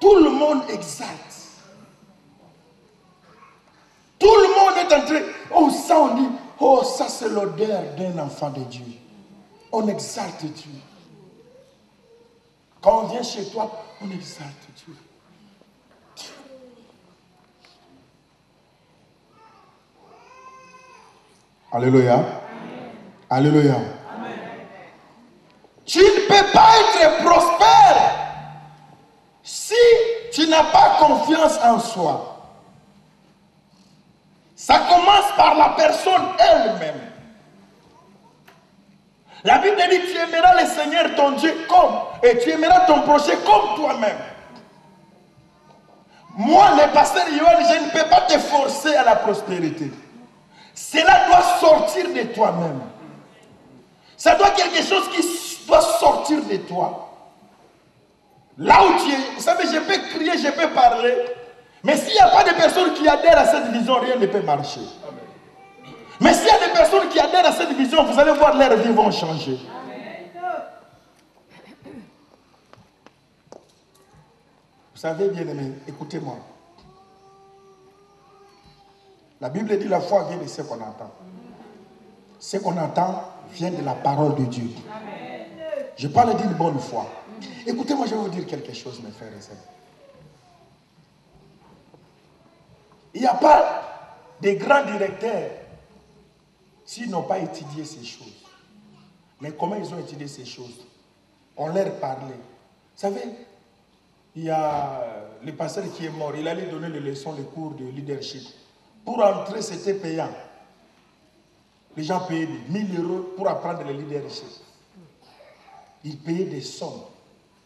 A: tout le monde exalte. Tout le monde est en train. Oh, ça on dit, oh, ça c'est l'odeur d'un enfant de Dieu. On exalte Dieu. Quand on vient chez toi, on exalte Dieu. Alléluia. Amen. Alléluia. Amen. Tu ne peux pas être prospère si tu n'as pas confiance en soi. Ça commence par la personne elle-même. La Bible dit tu aimeras le Seigneur ton Dieu et tu aimeras ton prochain comme toi-même. Moi, le pasteur Yohan, je ne peux pas te forcer à la prospérité. Cela doit sortir de toi-même. Ça doit être quelque chose qui doit sortir de toi. Là où tu es, vous savez, je peux crier, je peux parler, mais s'il n'y a pas de personnes qui adhèrent à cette vision, rien ne peut marcher. Mais s'il y a des personnes qui adhèrent à cette vision, vous allez voir leur vie vont changer. Vous savez, bien aimé, écoutez-moi. La Bible dit la foi vient de ce qu'on entend. Ce qu'on entend vient de la parole de Dieu. Je parle d'une bonne foi. Écoutez-moi, je vais vous dire quelque chose, mes frères et sœurs. Il n'y a pas de grands directeurs s'ils n'ont pas étudié ces choses. Mais comment ils ont étudié ces choses? On leur parlait. Vous savez, il y a le pasteur qui est mort. Il allait donner les leçons, les cours de leadership. Pour entrer, c'était payant. Les gens payaient 1000 € pour apprendre le leadership. Ils payaient des sommes.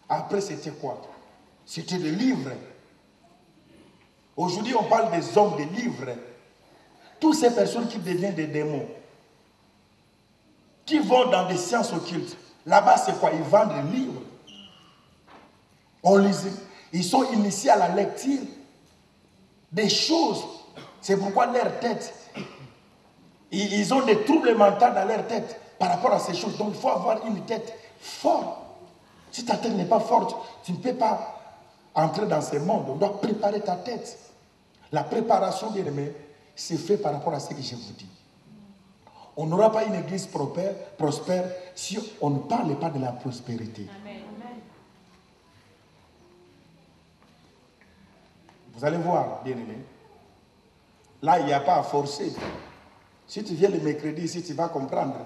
A: Après, c'était quoi? C'était des livres. Aujourd'hui, on parle des hommes des livres. Toutes ces personnes qui deviennent des démons, qui vont dans des sciences occultes, Là-bas, c'est quoi? Ils vendent des livres. On lisait. Ils sont initiés à la lecture des choses. C'est pourquoi leur tête, ils ont des troubles mentaux dans leur tête par rapport à ces choses. Donc, il faut avoir une tête forte. Si ta tête n'est pas forte, tu ne peux pas entrer dans ce monde. On doit préparer ta tête. La préparation, bien aimé, c'est fait par rapport à ce que je vous dis. On n'aura pas une église prospère si on ne parle pas de la prospérité. Amen. Vous allez voir, bien aimé. Là, il n'y a pas à forcer. Si tu viens le mercredi ici, tu vas comprendre.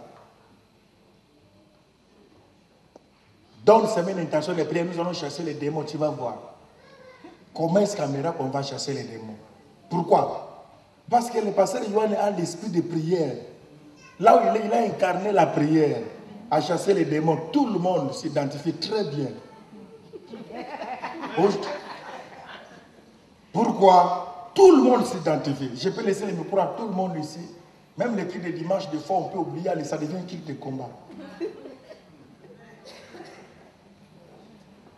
A: Donne semaine intention de prière, nous allons chasser les démons, tu vas voir. Comment est-ce qu'en miracle on va chasser les démons? Pourquoi? Parce que le pasteur Yohan a l'esprit de prière. Là où il a incarné la prière, à chasser les démons, tout le monde s'identifie très bien. Pourquoi? Tout le monde s'identifie. Je peux laisser le micro à tout le monde ici. Même les cris de dimanche, des fois, on peut oublier, ça devient un cri de combat.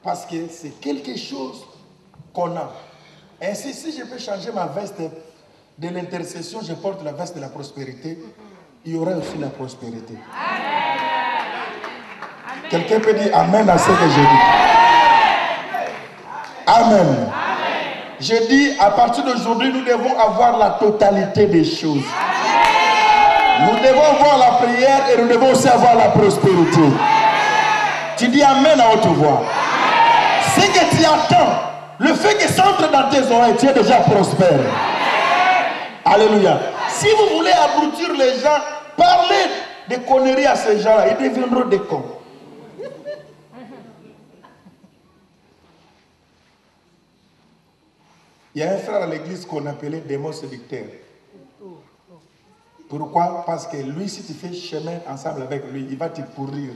A: Parce que c'est quelque chose qu'on a. Ainsi, si je peux changer ma veste de l'intercession, je porte la veste de la prospérité, il y aura aussi la prospérité. Quelqu'un peut dire Amen à ce que je dis. Amen. Je dis, à partir d'aujourd'hui, nous devons avoir la totalité des choses. Nous devons avoir la prière et nous devons aussi avoir la prospérité. Tu dis Amen à haute voix. Ce que tu attends, le fait que ça entre dans tes oreilles, tu es déjà prospère. Alléluia. Si vous voulez abrutir les gens, parlez de conneries à ces gens-là, ils deviendront des cons. Il y a un frère à l'église qu'on appelait démon séducteur. Pourquoi? Parce que lui, si tu fais chemin ensemble avec lui, il va te pourrir.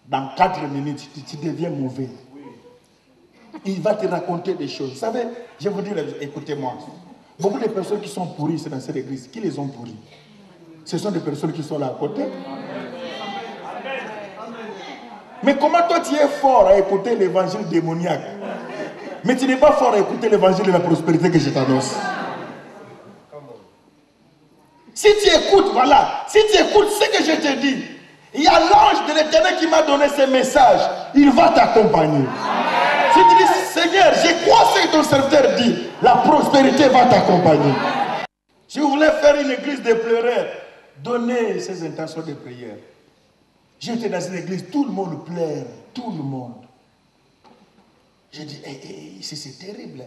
A: Dans 4 minutes, tu deviens mauvais. Il va te raconter des choses. Vous savez, je vais vous dire, écoutez-moi. Beaucoup de personnes qui sont pourries dans cette église, qui les ont pourries? Ce sont des personnes qui sont là à côté. Mais comment toi tu es fort à écouter l'évangile démoniaque, mais tu n'es pas fort à écouter l'évangile de la prospérité que je t'annonce? Si tu écoutes, voilà, si tu écoutes ce que je te dis, il y a l'ange de l'Éternel qui m'a donné ce message, il va t'accompagner. Si tu dis, Seigneur, je crois ce que ton serviteur dit, la prospérité va t'accompagner. Si vous voulez faire une église de pleureurs, donnez ces intentions de prière. J'étais dans une église, tout le monde pleure, tout le monde. Je dis, c'est terrible.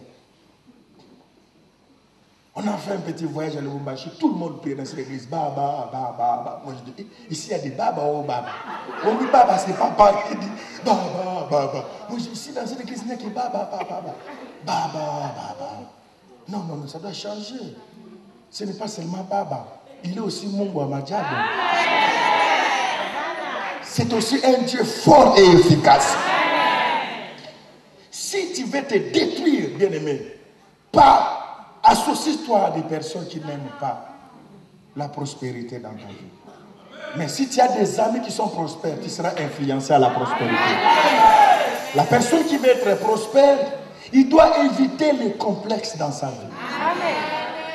A: On a fait un petit voyage à Lubumbashi, tout le monde prie dans cette église. Baba, baba. Moi je dis, ici il y a des baba, oh baba. On dit baba, c'est papa. Il dit baba. Moi je dis, ici dans cette église, il n'y a que baba. Baba. Non, ça doit changer. Ce n'est pas seulement baba. Il est aussi Mungu Amadiabo. C'est aussi un Dieu fort et efficace. Si tu veux te détruire, bien-aimé, associe-toi à des personnes qui n'aiment pas la prospérité dans ta vie. Mais si tu as des amis qui sont prospères, tu seras influencé à la prospérité. La personne qui veut être prospère, il doit éviter les complexes dans sa vie. Amen.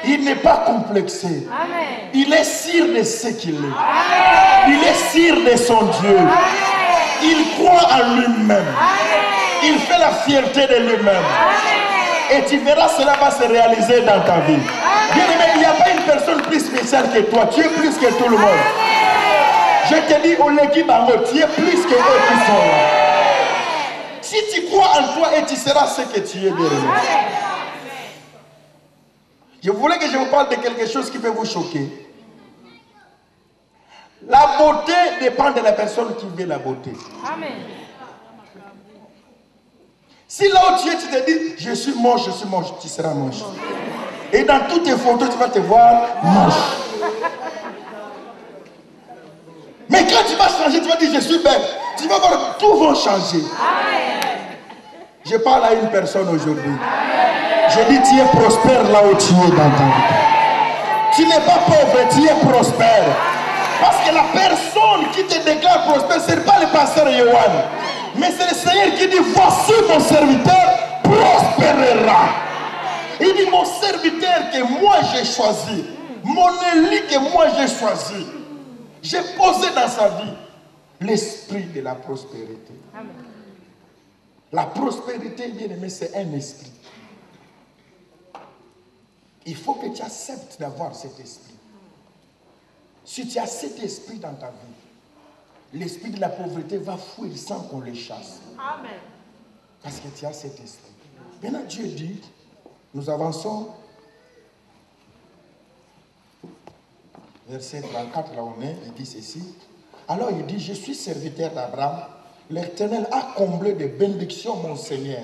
A: Il n'est pas complexé. Amen. Il est sûr de ce qu'il est. Amen. Il est sûr de son Dieu. Amen. Il croit en lui-même. Il fait la fierté de lui-même. Et tu verras, cela va se réaliser dans ta vie. Bien aimé, il n'y a pas une personne plus spéciale que toi. Tu es plus que tout le monde. Je te dis, au l'équipe tu es plus que eux qui sont là. Si tu crois en toi, et tu seras ce que tu es, bien aimé. Je voulais que je vous parle de quelque chose qui peut vous choquer. La beauté dépend de la personne qui veut la beauté. Amen. Si là où tu es, tu te dis, je suis moche, tu seras moche. Et dans toutes tes photos, tu vas te voir moche. Mais quand tu vas changer, tu vas dire, je suis belle. Tu vas voir, tout va changer. Je parle à une personne aujourd'hui. Je dis, tu es prospère là où tu es dans ta vie. Tu n'es pas pauvre, tu es prospère. Parce que la personne qui te déclare prospère, ce n'est pas le pasteur Yohan. Mais c'est le Seigneur qui dit, voici mon serviteur prospérera. Il dit, mon serviteur que moi j'ai choisi, mon élu que moi j'ai choisi, j'ai posé dans sa vie l'esprit de la prospérité. Amen. La prospérité, bien aimé, c'est un esprit. Il faut que tu acceptes d'avoir cet esprit. Si tu as cet esprit dans ta vie, l'esprit de la pauvreté va fuir sans qu'on le chasse. Amen. Parce que tu as cet esprit. Maintenant, Dieu dit, nous avançons. Verset 34, là on est, il dit ceci. Alors il dit, je suis serviteur d'Abraham. L'Éternel a comblé de bénédictions mon Seigneur,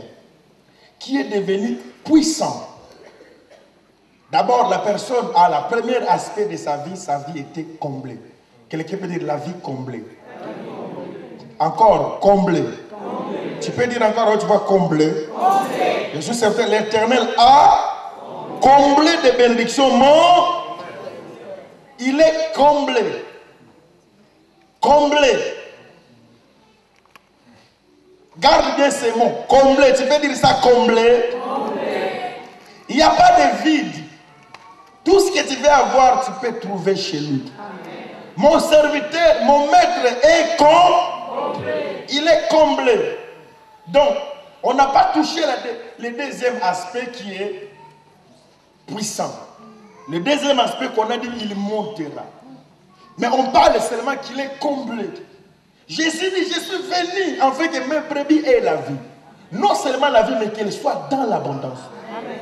A: qui est devenu puissant. D'abord, la personne a le premier aspect de sa vie était comblée. Quelqu'un peut dire la vie comblée. Encore, comblée. Tu peux dire encore, tu vas combler. Je suis certain, l'Éternel a comblé de bénédictions mon. Il est comblé. Comblé. Garde bien ces mots. Comblé. Tu peux dire ça, comblé. Il n'y a pas de vide. Tout ce que tu veux avoir, tu peux trouver chez lui. Amen. Mon serviteur, mon maître est comblé. Il est comblé. Donc, on n'a pas touché le deuxième aspect qui est puissant. Le deuxième aspect qu'on a dit, il montera. Mais on parle seulement qu'il est comblé. Jésus dit, je suis venu afin que mes brebis aient la vie. Non seulement la vie, mais qu'elle soit dans l'abondance.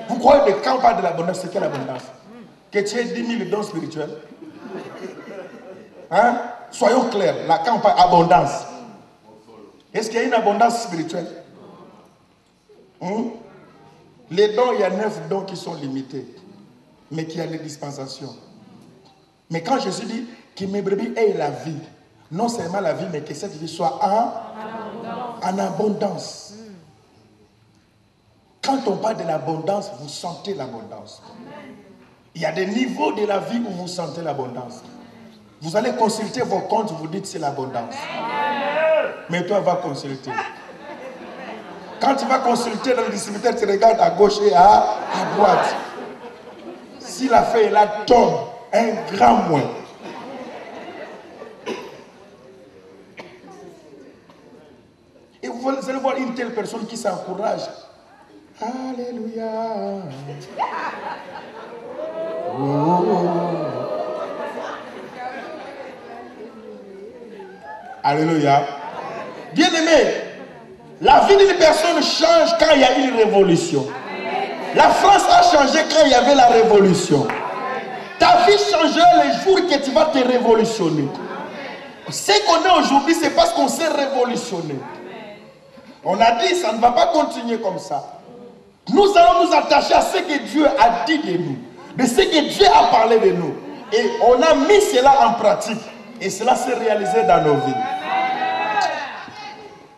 A: Vous croyez que quand on parle de l'abondance, c'est quelle abondance? Que tu aies 10 000 dons spirituels. Hein? Soyons clairs, là, quand on parle abondance, est-ce qu'il y a une abondance spirituelle? Les dons, il y a 9 dons qui sont limités, mais qui a des dispensations. Mais quand Jésus dit que mes brebis aient la vie, non seulement la vie, mais que cette vie soit en abondance. Quand on parle de l'abondance, vous sentez l'abondance. Il y a des niveaux de la vie où vous sentez l'abondance. Vous allez consulter vos comptes, vous dites c'est l'abondance. Mais toi, va consulter. Quand tu vas consulter dans le distributeur, tu regardes à gauche et à droite. Si la feuille là tombe, un grand moins. Et vous allez voir une telle personne qui s'encourage. Alléluia. Oh. Alléluia. Bien aimé, la vie d'une personne change quand il y a une révolution. La France a changé quand il y avait la révolution. Ta vie changera les jours que tu vas te révolutionner. Ce qu'on est aujourd'hui, c'est parce qu'on s'est révolutionné. On a dit, ça ne va pas continuer comme ça. Nous allons nous attacher à ce que Dieu a dit de nous, de ce que Dieu a parlé de nous. Et on a mis cela en pratique. Et cela s'est réalisé dans nos vies.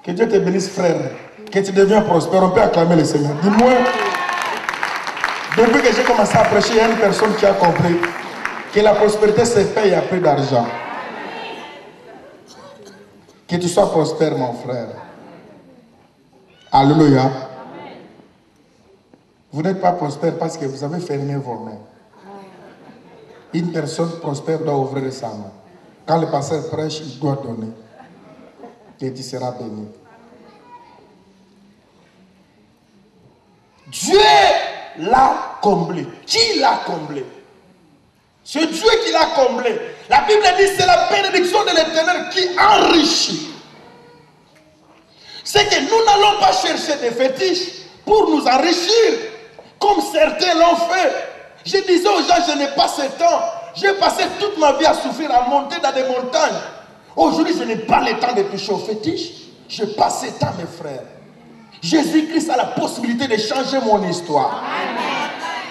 A: Que Dieu te bénisse, frère. Que tu deviens prospère. On peut acclamer le Seigneur. Dis-moi, depuis que j'ai commencé à prêcher, il y a une personne qui a compris que la prospérité se paye à peu d'argent. Que tu sois prospère, mon frère. Alléluia. Vous n'êtes pas prospère parce que vous avez fermé vos mains. Une personne prospère doit ouvrir sa main. Quand le pasteur prêche, il doit donner. Et tu seras béni. Dieu l'a comblé. Qui l'a comblé? C'est Dieu qui l'a comblé. La Bible dit que c'est la bénédiction de l'Éternel qui enrichit. C'est que nous n'allons pas chercher des fétiches pour nous enrichir, comme certains l'ont fait. Je disais aux gens, je n'ai pas ce temps. J'ai passé toute ma vie à souffrir, à monter dans des montagnes. Aujourd'hui, je n'ai pas le temps de toucher aux fétiches. Je passe ce temps, mes frères. Jésus-Christ a la possibilité de changer mon histoire.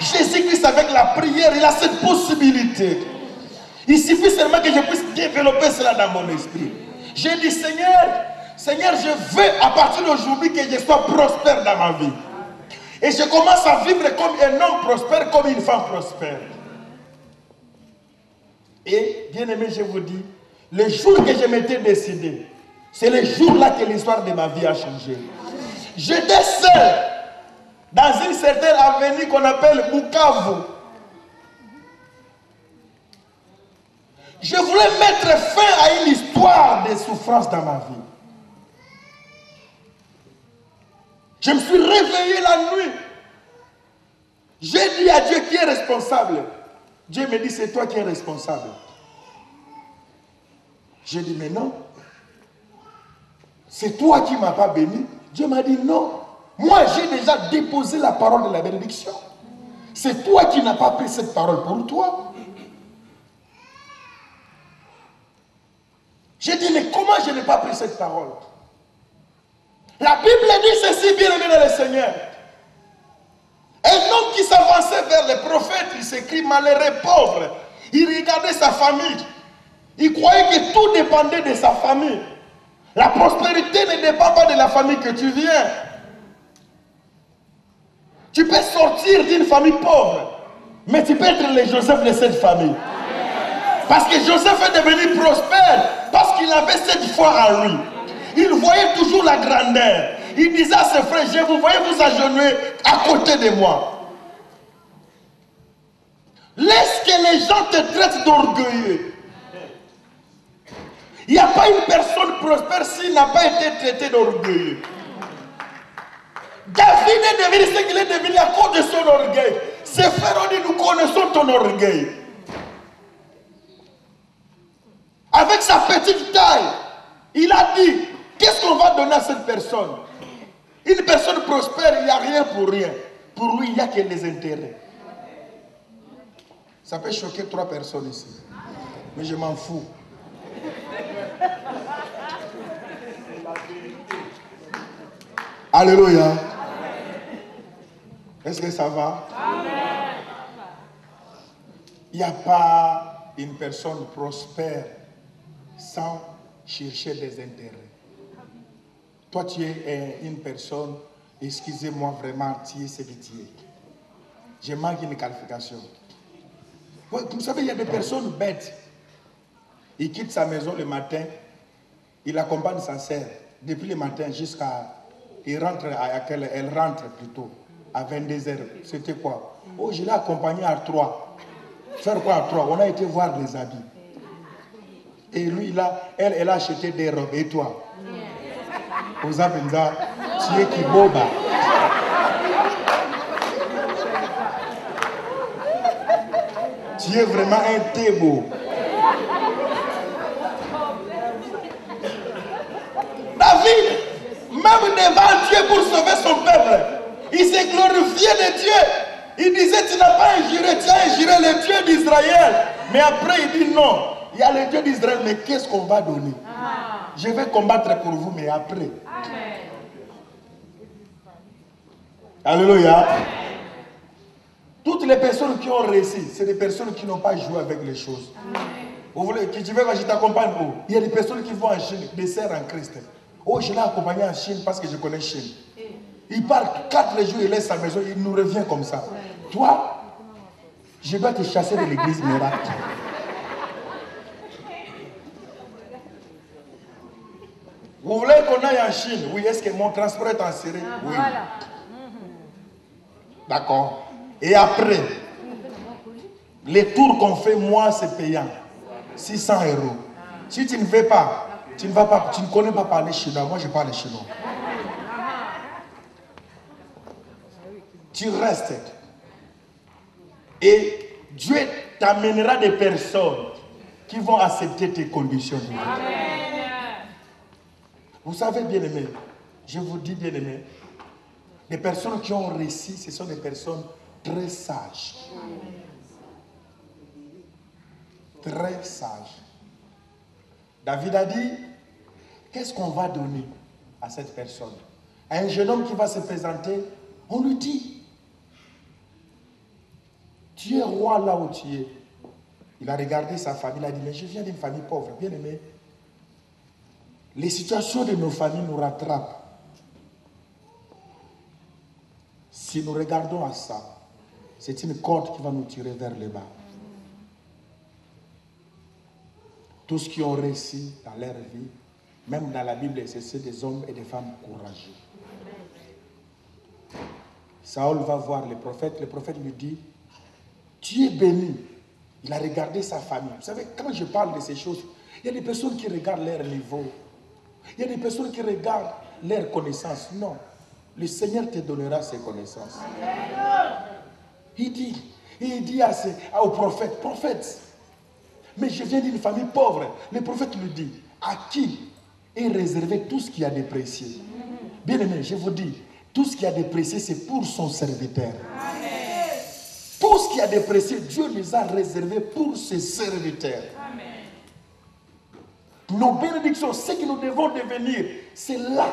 A: Jésus-Christ, avec la prière, il a cette possibilité. Il suffit seulement que je puisse développer cela dans mon esprit. J'ai dit, Seigneur, je veux à partir d'aujourd'hui que je sois prospère dans ma vie. Et je commence à vivre comme un homme prospère, comme une femme prospère. Et, bien aimé, je vous dis, le jour que je m'étais décidé, c'est le jour-là que l'histoire de ma vie a changé. J'étais seul dans une certaine avenue qu'on appelle Bukavu. Je voulais mettre fin à une histoire de souffrance dans ma vie. Je me suis réveillé la nuit. J'ai dit à Dieu qui est responsable. Dieu me dit c'est toi qui es responsable. J'ai dit mais non. C'est toi qui ne m'as pas béni. Dieu m'a dit non. Moi j'ai déjà déposé la parole de la bénédiction. C'est toi qui n'as pas pris cette parole pour toi. J'ai dit mais comment je n'ai pas pris cette parole? La Bible dit ceci, bien aimé dans le Seigneur. Un homme qui s'avançait vers le prophète, il s'écrit malheureux, pauvre. Il regardait sa famille. Il croyait que tout dépendait de sa famille. La prospérité ne dépend pas de la famille que tu viens. Tu peux sortir d'une famille pauvre, mais tu peux être le Joseph de cette famille. Parce que Joseph est devenu prospère, parce qu'il avait cette foi en lui. Il voyait toujours la grandeur. Il disait à ses frères, je vous voyais vous agenouiller à côté de moi. Laisse que les gens te traitent d'orgueilleux. Il n'y a pas une personne prospère s'il n'a pas été traité d'orgueilleux. David est devenu ce qu'il est devenu à cause de son orgueil. Ses frères ont dit, nous connaissons ton orgueil. Avec sa petite taille, il a dit, qu'est-ce qu'on va donner à cette personne? Une personne prospère, il n'y a rien pour rien. Pour lui, il n'y a que les intérêts. Ça peut choquer 3 personnes ici. Mais je m'en fous. Alléluia. Est-ce que ça va? Il n'y a pas une personne prospère sans chercher des intérêts. Toi, tu es une personne, excusez-moi vraiment, tu es ce que tu es. Je manque une qualification. Vous savez, il y a des personnes bêtes. Il quitte sa maison le matin, il accompagne sa sœur depuis le matin jusqu'à... Elle rentre plutôt à 22h. C'était quoi? Oh, je l'ai accompagné à 3. Faire quoi à 3? On a été voir les habits. Et lui, là, elle a acheté des robes. Et toi? Aux Abenza, tu es qui boba. Tu es vraiment un tébo. David, même devant Dieu pour sauver son peuple, il s'est glorifié de Dieu. Il disait, tu n'as pas injuré, tu as injuré le Dieu d'Israël. Mais après, il dit non. Il y a le Dieu d'Israël, mais qu'est-ce qu'on va donner? Je vais combattre pour vous, mais après. Alléluia. Toutes les personnes qui ont réussi, c'est des personnes qui n'ont pas joué avec les choses. Vous voulez que je vais je t'accompagne où? Il y a des personnes qui vont en Chine, des sœurs en Christ. Oh, je l'ai accompagné en Chine parce que je connais Chine. Il part 4 jours, il laisse sa maison, il nous revient comme ça. Toi, je dois te chasser de l'église miracle. Vous voulez qu'on aille en Chine? Oui, est-ce que mon transport est en Syrie? Oui. D'accord. Et après, les tours qu'on fait, moi, c'est payant. 600 €. Si tu ne veux pas, tu ne vas pas, tu ne connais pas parler chinois. Moi, je parle chinois. Tu restes. Et Dieu t'amènera des personnes qui vont accepter tes conditions. Vous savez, bien aimé, je vous dis, bien aimé, les personnes qui ont réussi, ce sont des personnes très sages. Très sages. David a dit, qu'est-ce qu'on va donner à cette personne? À un jeune homme qui va se présenter, on lui dit, tu es roi là où tu es. Il a regardé sa famille, il a dit, mais je viens d'une famille pauvre, bien aimé. Les situations de nos familles nous rattrapent. Si nous regardons à ça, c'est une corde qui va nous tirer vers le bas.
B: Tous qui ont réussi dans leur vie, même dans la Bible, c'est des hommes et des femmes courageux. Saül va voir le prophète lui dit, tu es béni. Il a regardé sa famille. Vous savez, quand je parle de ces choses, il y a des personnes qui regardent leur niveau. Il y a des personnes qui regardent leurs connaissances. Non, le Seigneur te donnera ses connaissances. Il dit au prophète, prophète, mais je viens d'une famille pauvre. Le prophète lui dit, à qui est réservé tout ce qui a de précieux? Bien aimé, je vous dis, tout ce qui a de précieux, c'est pour son serviteur. Amen. Tout ce qui a de précieux, Dieu les a réservés pour ses serviteurs. Amen. Nos bénédictions, ce que nous devons devenir, c'est là.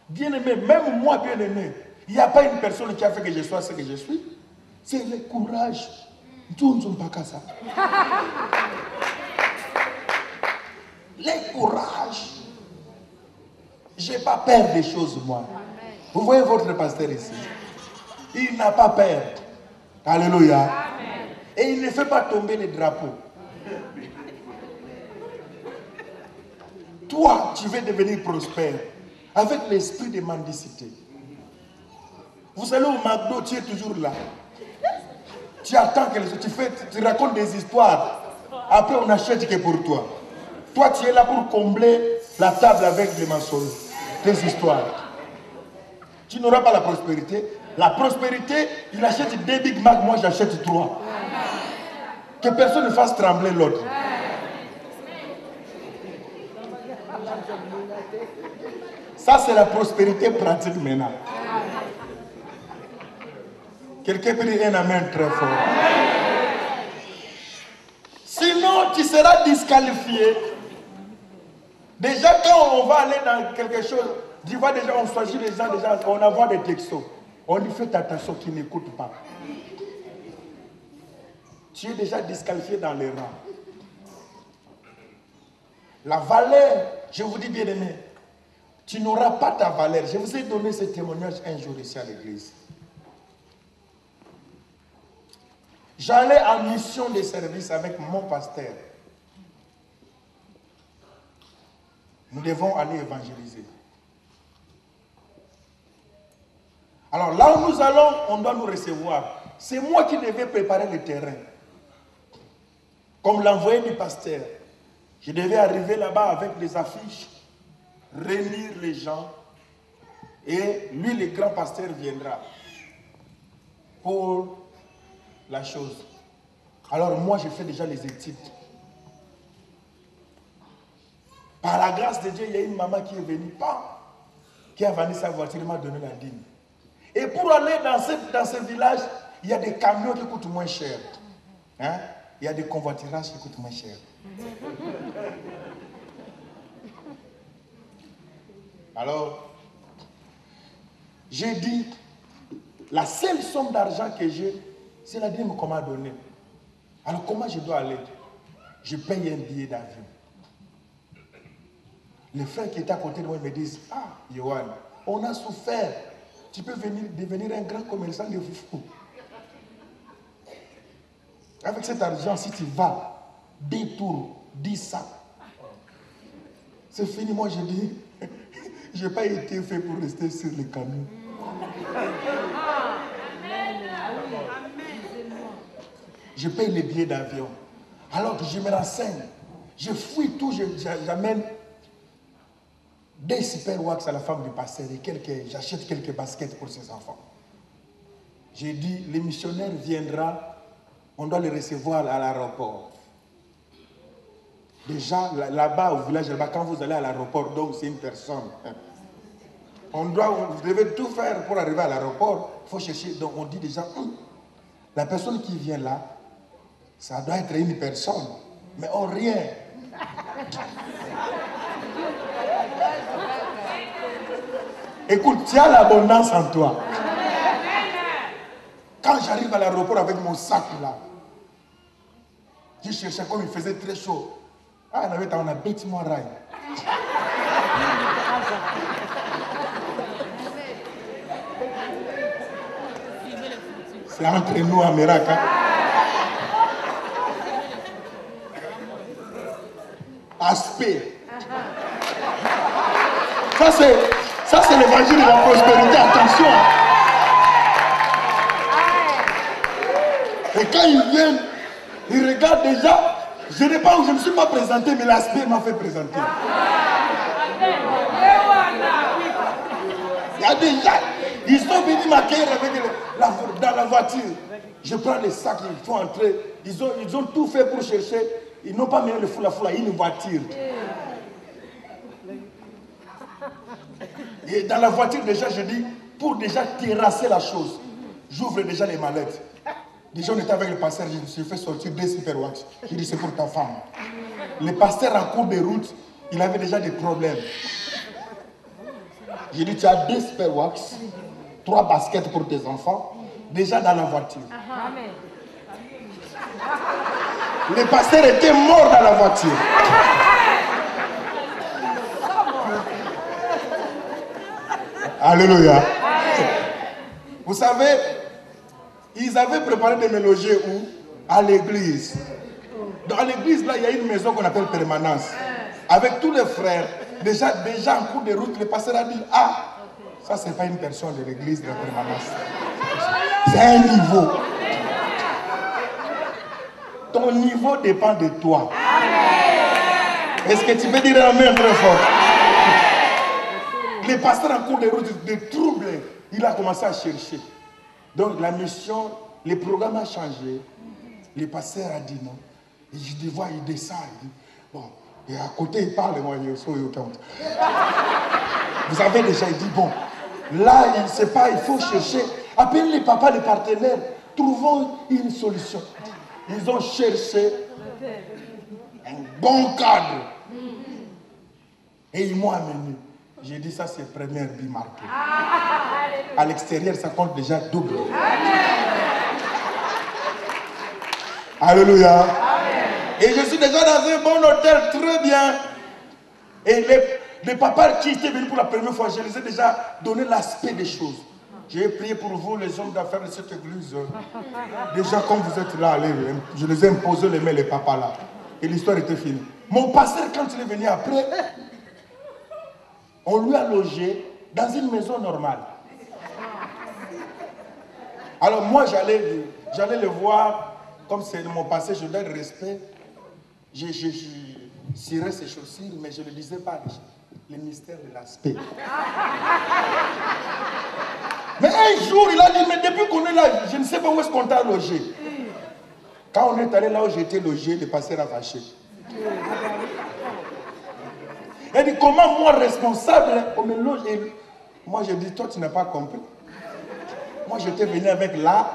B: Bien aimé, même moi, bien aimé, il n'y a pas une personne qui a fait que je sois ce que je suis. C'est le courage. Le courage. Je n'ai pas peur des choses, moi. Vous voyez votre pasteur ici. Il n'a pas peur. Alléluia. Amen. Et il ne fait pas tomber les drapeaux. Toi, tu veux devenir prospère avec l'esprit de mendicité. Vous allez au McDo, tu es toujours là. Tu attends que tu racontes des histoires. Après, on achète que pour toi. Toi, tu es là pour combler la table avec des mensonges, des histoires. Tu n'auras pas la prospérité. La prospérité, il achète 2 Big Mac, moi j'achète 3. Que personne ne fasse trembler l'autre. Ça, c'est la prospérité pratique maintenant. Quelqu'un peut dire un amen très fort. Sinon, tu seras disqualifié. Déjà, quand on va aller dans quelque chose, tu vois déjà, on choisit les gens, déjà, on envoie des textos. On lui fait attention qu'il n'écoute pas. Tu es déjà disqualifié dans les rangs. La valeur, je vous dis bien aimé, tu n'auras pas ta valeur. Je vous ai donné ce témoignage un jour ici à l'église. J'allais en mission de service avec mon pasteur. Nous devons aller évangéliser. Alors là où nous allons, on doit nous recevoir. C'est moi qui devais préparer le terrain. Comme l'envoyé du pasteur. Je devais arriver là-bas avec des affiches, réunir les gens. Et lui, le grand pasteur, viendra pour la chose. Alors moi, je fais déjà les études. Par la grâce de Dieu, il y a une maman qui est venue, qui a vendu sa voiture, elle m'a donné la dîme. Et pour aller dans ce village, il y a des camions qui coûtent moins cher. Hein? Il y a des convoitirages qui coûtent moins cher. Alors, j'ai dit, la seule somme d'argent que j'ai, c'est la dîme qu'on m'a donnée. Alors comment je dois aller? Je paye un billet d'avion. Les frères qui étaient à côté de moi me disent, ah, Yohan, on a souffert. Tu peux devenir un grand commerçant de foufou. Avec cet argent, si tu vas, 10 tours, 10 sacs, c'est fini. Moi, je dis, je n'ai pas été fait pour rester sur le camion. Je paye les billets d'avion. Alors que je me renseigne, je fouille tout, j'amène des super wax à la femme du pasteur et j'achète quelques baskets pour ses enfants. J'ai dit, le missionnaire viendra, on doit le recevoir à l'aéroport. Déjà, là-bas, au village, là-bas, quand vous allez à l'aéroport, donc c'est une personne. Vous devez tout faire pour arriver à l'aéroport. Il faut chercher, donc on dit déjà, la personne qui vient là, ça doit être une personne. Mais oh, rien. Écoute, tu as l'abondance en toi. Quand j'arrive à l'aéroport avec mon sac là, je cherchais comme il faisait très chaud. Ah, on a bêti moi rail. C'est entre nous à Meraka. l'aspect. Ça, c'est l'évangile de la prospérité. Attention. Et quand ils viennent, ils regardent déjà. Je ne me suis pas présenté, mais l'aspect m'a fait présenter. Il y a des gens, ils sont venus m'accueillir dans la voiture. Je prends les sacs, ils font entrer. Ils ont tout fait pour chercher. Ils n'ont pas mis le foula une voiture. Et dans la voiture, déjà, je dis, pour déjà terrasser la chose, j'ouvre déjà les mallettes. Déjà, on était avec le pasteur, je me suis fait sortir 2 super wax. Je dis, c'est pour ta femme. Le pasteur, en cours de route, il avait déjà des problèmes. J'ai dit, tu as 2 super wax, 3 baskets pour tes enfants, déjà dans la voiture. Le pasteur était mort dans la voiture. Alléluia. Vous savez, ils avaient préparé de me loger où? À l'église. Dans l'église, là, il y a une maison qu'on appelle permanence. Avec tous les frères, déjà en cours de route, le pasteur a dit, ah, ça, c'est pas une personne de l'église de la permanence. C'est un niveau. Ton niveau dépend de toi. Est-ce que tu peux dire amen très fort? Le pasteur en cours de route, de trouble, il a commencé à chercher. Donc la mission, le programme a changé. Le pasteur a dit non. Et je dis, vois, il descend. Il dit, bon, et à côté, il parle, moi, il vous avez déjà dit, bon, là, il ne sait pas, il faut chercher. Appelez les papas, les partenaires, trouvons une solution. Ils ont cherché un bon cadre. Et ils m'ont amené. J'ai dit, ça, c'est première vie marquée. À l'extérieur, ça compte déjà double. Alléluia. Amen. Et je suis déjà dans un bon hôtel, très bien. Et les papas qui étaient venus pour la première fois, je les ai déjà donné l'aspect des choses. J'ai prié pour vous, les hommes d'affaires de cette église. Déjà, comme vous êtes là, allez, je les ai imposé les mains, les papas là. Et l'histoire était finie. Mon pasteur, quand il est venu après, on lui a logé dans une maison normale. Alors moi, j'allais le voir, comme c'est mon passé, je donne respect. Je cirais ses chaussures, mais je ne le disais pas. Le mystère de l'aspect. Mais un jour, il a dit, mais depuis qu'on est là, je ne sais pas où est-ce qu'on t'a logé. Quand on est allé là où j'étais logé, le pasteur a fâché. Il a dit, comment moi, responsable, on me loge? Et moi, j'ai dit, toi, tu n'as pas compris. Moi, j'étais venu avec l'aspect.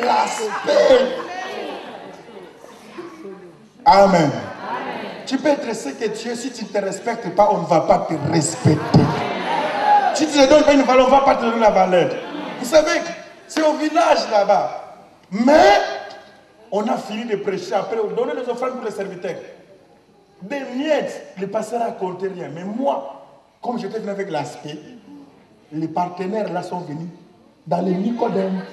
B: L'aspect. Amen. Tu peux être ce que tu es, si tu ne te respectes pas, on ne va pas te respecter. Si tu te donnes pas une valeur, on ne va pas te donner la valeur. Vous savez, c'est au village là-bas. Mais, on a fini de prêcher. Après, on donnait les offrandes pour les serviteurs. Des miettes, le pasteur n'a compté rien. Mais moi, comme j'étais venu avec l'aspect, les partenaires là sont venus dans les Nicodèmes.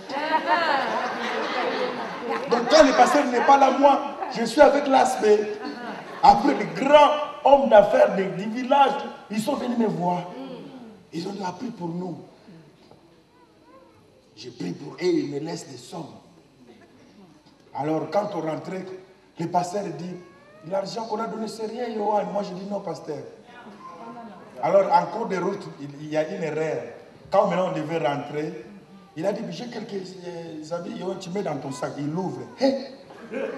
B: Donc quand le pasteur n'est pas là, moi, je suis avec l'aspect. Après, les grands hommes d'affaires du village, ils sont venus me voir. Ils ont dit, prie pour nous. J'ai pris pour eux, ils me laissent des sommes. Alors, quand on rentrait, le pasteur dit, l'argent qu'on a donné, c'est rien, Johan. Moi, je dis non, pasteur. Alors, en cours de route, il y a une erreur. Quand maintenant on devait rentrer, il a dit, j'ai quelques habits, Johan, tu mets dans ton sac. Il l'ouvre. Hey,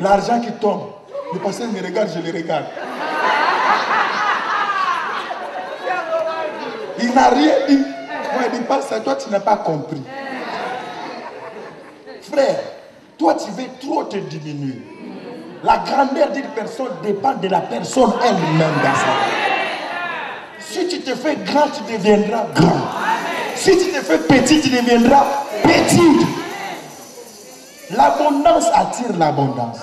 B: l'argent qui tombe. Le pasteur me regarde, je le regarde. Il n'a rien dit. Moi, il dit, pasteur, toi, tu n'as pas compris. Frère, toi, tu veux trop te diminuer. La grandeur d'une personne dépend de la personne elle-même dans sa vie. Si tu te fais grand, tu deviendras grand. Si tu te fais petit, tu deviendras petit. L'abondance attire l'abondance.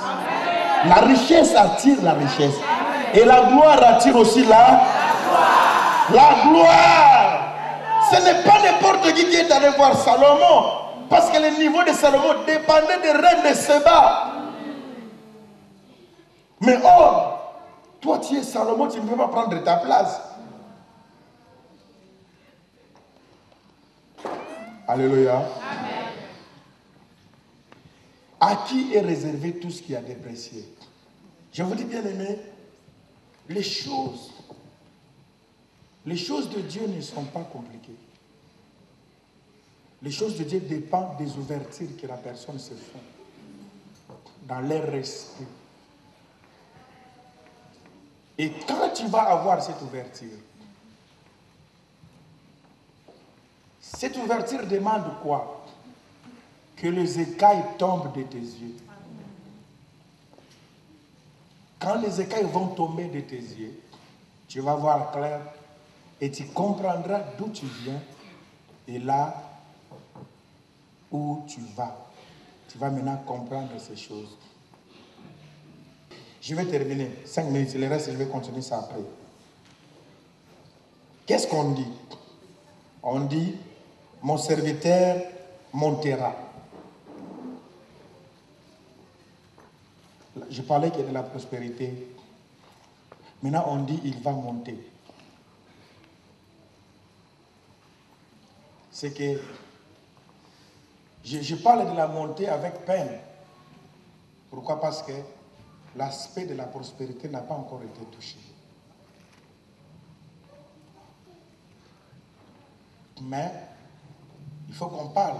B: La richesse attire la richesse. Et la gloire attire aussi la gloire. Ce n'est pas n'importe qui est allé voir Salomon. Parce que le niveau de Salomon dépendait des reines de Séba. Mais or, toi tu es Salomon, tu ne peux pas prendre ta place. Alléluia. Amen. À qui est réservé tout ce qui a de précieux? Je vous dis, bien aimé, les choses de Dieu ne sont pas compliquées. Les choses de Dieu dépendent des ouvertures que la personne se fait dans leur esprit. Et quand tu vas avoir cette ouverture demande quoi? Que les écailles tombent de tes yeux. Quand les écailles vont tomber de tes yeux, tu vas voir clair et tu comprendras d'où tu viens et là où tu vas. Tu vas maintenant comprendre ces choses. Je vais terminer. 5 minutes, le reste, je vais continuer ça après. Qu'est-ce qu'on dit? On dit, mon serviteur montera. Je parlais qu'il y a de la prospérité. Maintenant, on dit, il va monter. C'est que je parle de la montée avec peine. Pourquoi? Parce que l'aspect de la prospérité n'a pas encore été touché. Mais il faut qu'on parle.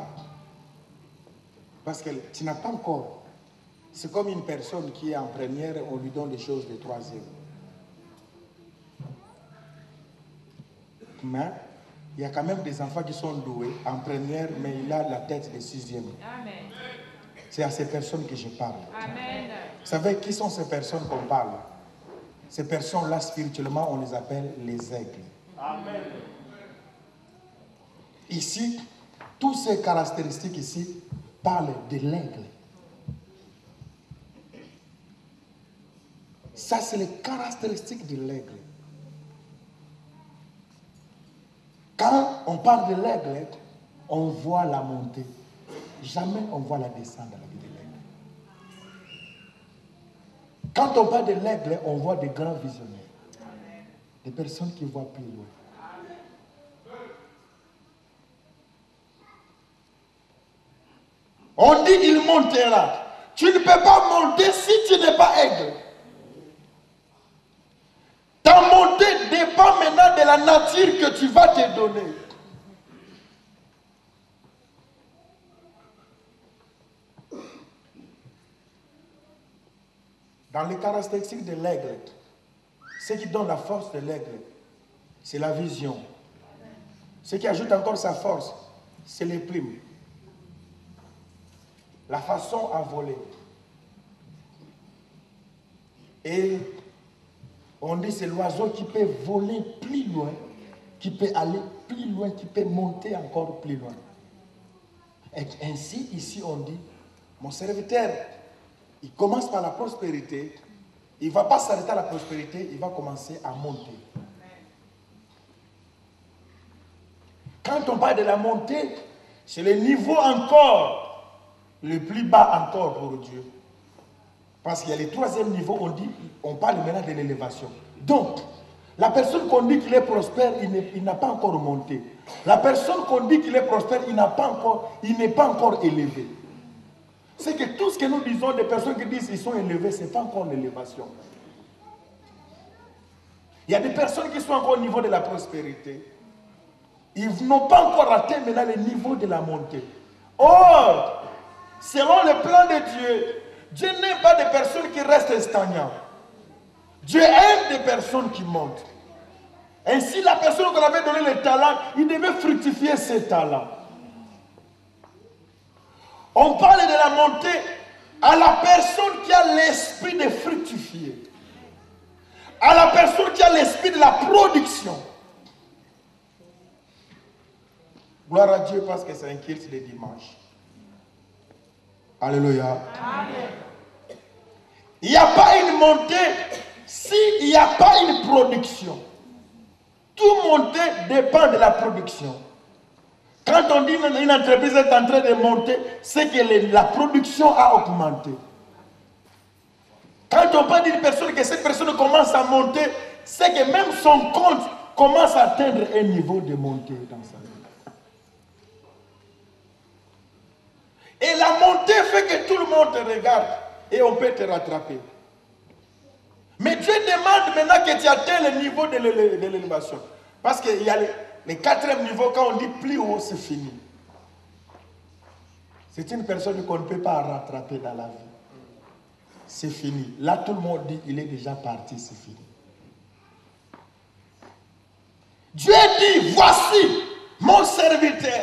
B: Parce que tu n'as pas encore. C'est comme une personne qui est en première, on lui donne des choses de troisième. Mais il y a quand même des enfants qui sont doués en première, mais il a la tête de sixième. Amen. C'est à ces personnes que je parle. Amen. Vous savez qui sont ces personnes qu'on parle? Ces personnes-là, spirituellement, on les appelle les aigles. Amen. Ici, toutes ces caractéristiques ici parlent de l'aigle. Ça, c'est les caractéristiques de l'aigle. Quand on parle de l'aigle, on voit la montée. Jamais on voit la descente dans la vie de l'aigle. Quand on parle de l'aigle, on voit des grands visionnaires. Des personnes qui voient plus loin. On dit il montera. Tu ne peux pas monter si tu n'es pas aigle. Ta montée dépend maintenant de la nature que tu vas te donner. Dans les caractéristiques de l'aigle, ce qui donne la force de l'aigle, c'est la vision. Ce qui ajoute encore sa force, c'est les plumes. La façon à voler. Et on dit c'est l'oiseau qui peut voler plus loin, qui peut aller plus loin, qui peut monter encore plus loin. Et ainsi, ici, on dit, mon serviteur, il commence par la prospérité, il ne va pas s'arrêter à la prospérité, il va commencer à monter. Quand on parle de la montée, c'est le niveau encore, le plus bas encore pour Dieu. Parce qu'il y a le troisième niveau, on parle maintenant de l'élévation. Donc, la personne qu'on dit qu'il est prospère, il n'a pas encore monté. La personne qu'on dit qu'il est prospère, il n'est pas encore élevé. C'est que tout ce que nous disons des personnes qui disent qu'ils sont élevés, ce n'est pas encore l'élévation. Il y a des personnes qui sont encore au niveau de la prospérité. Ils n'ont pas encore atteint maintenant le niveau de la montée. Or, selon le plan de Dieu, Dieu n'aime pas des personnes qui restent stagnantes. Dieu aime des personnes qui montent. Ainsi, la personne qu'on avait donné le talent, il devait fructifier ses talents. On parle de la montée à la personne qui a l'esprit de fructifier. À la personne qui a l'esprit de la production. Gloire à Dieu parce que c'est un culte de dimanche. Alléluia. Amen. Il n'y a pas une montée s'il n'y a pas une production. Tout montée dépend de la production. Quand on dit qu'une entreprise est en train de monter, c'est que la production a augmenté. Quand on parle d'une personne, que cette personne commence à monter, c'est que même son compte commence à atteindre un niveau de montée dans sa vie. Et la montée fait que tout le monde te regarde et on peut te rattraper. Mais Dieu demande maintenant que tu atteignes le niveau de l'élévation. Parce qu'il y a le quatrième niveau, quand on dit plus haut, c'est fini. C'est une personne qu'on ne peut pas rattraper dans la vie. C'est fini. Là, tout le monde dit il est déjà parti, c'est fini. Dieu dit, voici mon serviteur.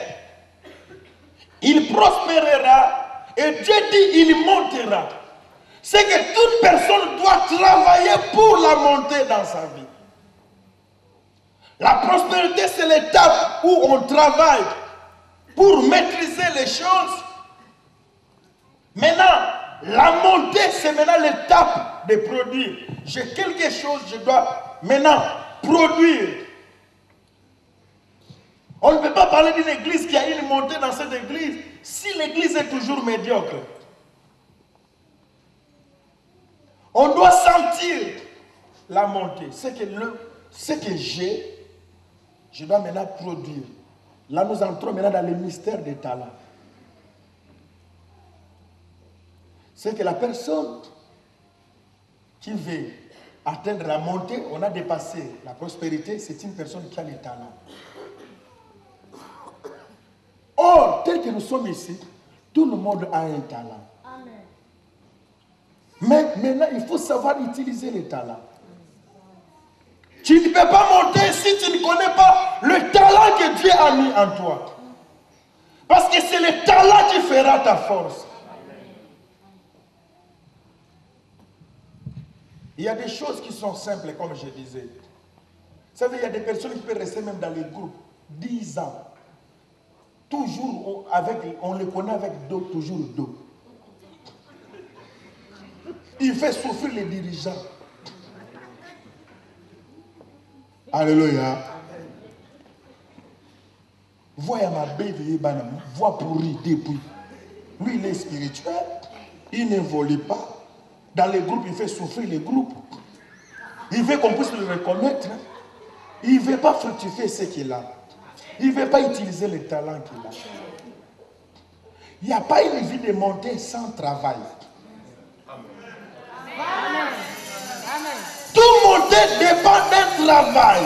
B: Il prospérera et Dieu dit, il montera. C'est que toute personne doit travailler pour la montée dans sa vie. La prospérité, c'est l'étape où on travaille pour maîtriser les choses. Maintenant, la montée, c'est maintenant l'étape de produire. J'ai quelque chose, je dois maintenant produire. On ne peut pas parler d'une église qui a une montée dans cette église si l'église est toujours médiocre. On doit sentir la montée. Ce que j'ai, je dois maintenant produire. Là, nous entrons maintenant dans le mystère des talents. C'est que la personne qui veut atteindre la montée, on a dépassé la prospérité, c'est une personne qui a les talents. Or, tel que nous sommes ici, tout le monde a un talent. Amen. Mais maintenant, il faut savoir utiliser les talents. Tu ne peux pas monter si tu ne connais pas le talent que Dieu a mis en toi. Parce que c'est le talent qui fera ta force. Il y a des choses qui sont simples, comme je disais. Vous savez, il y a des personnes qui peuvent rester même dans les groupes 10 ans. Toujours, on les connaît avec dos, toujours dos. Il fait souffrir les dirigeants. Alléluia. Voyez ma bébé, voix pourrie depuis. Lui, il est spirituel. Il n'évolue pas. Dans les groupes, il fait souffrir les groupes. Il veut qu'on puisse le reconnaître. Il ne veut pas fructifier ce qu'il a. Il ne veut pas utiliser les talents qu'il a. Il n'y a pas une vie de montée sans travail. Amen. Tout montée dépend d'un travail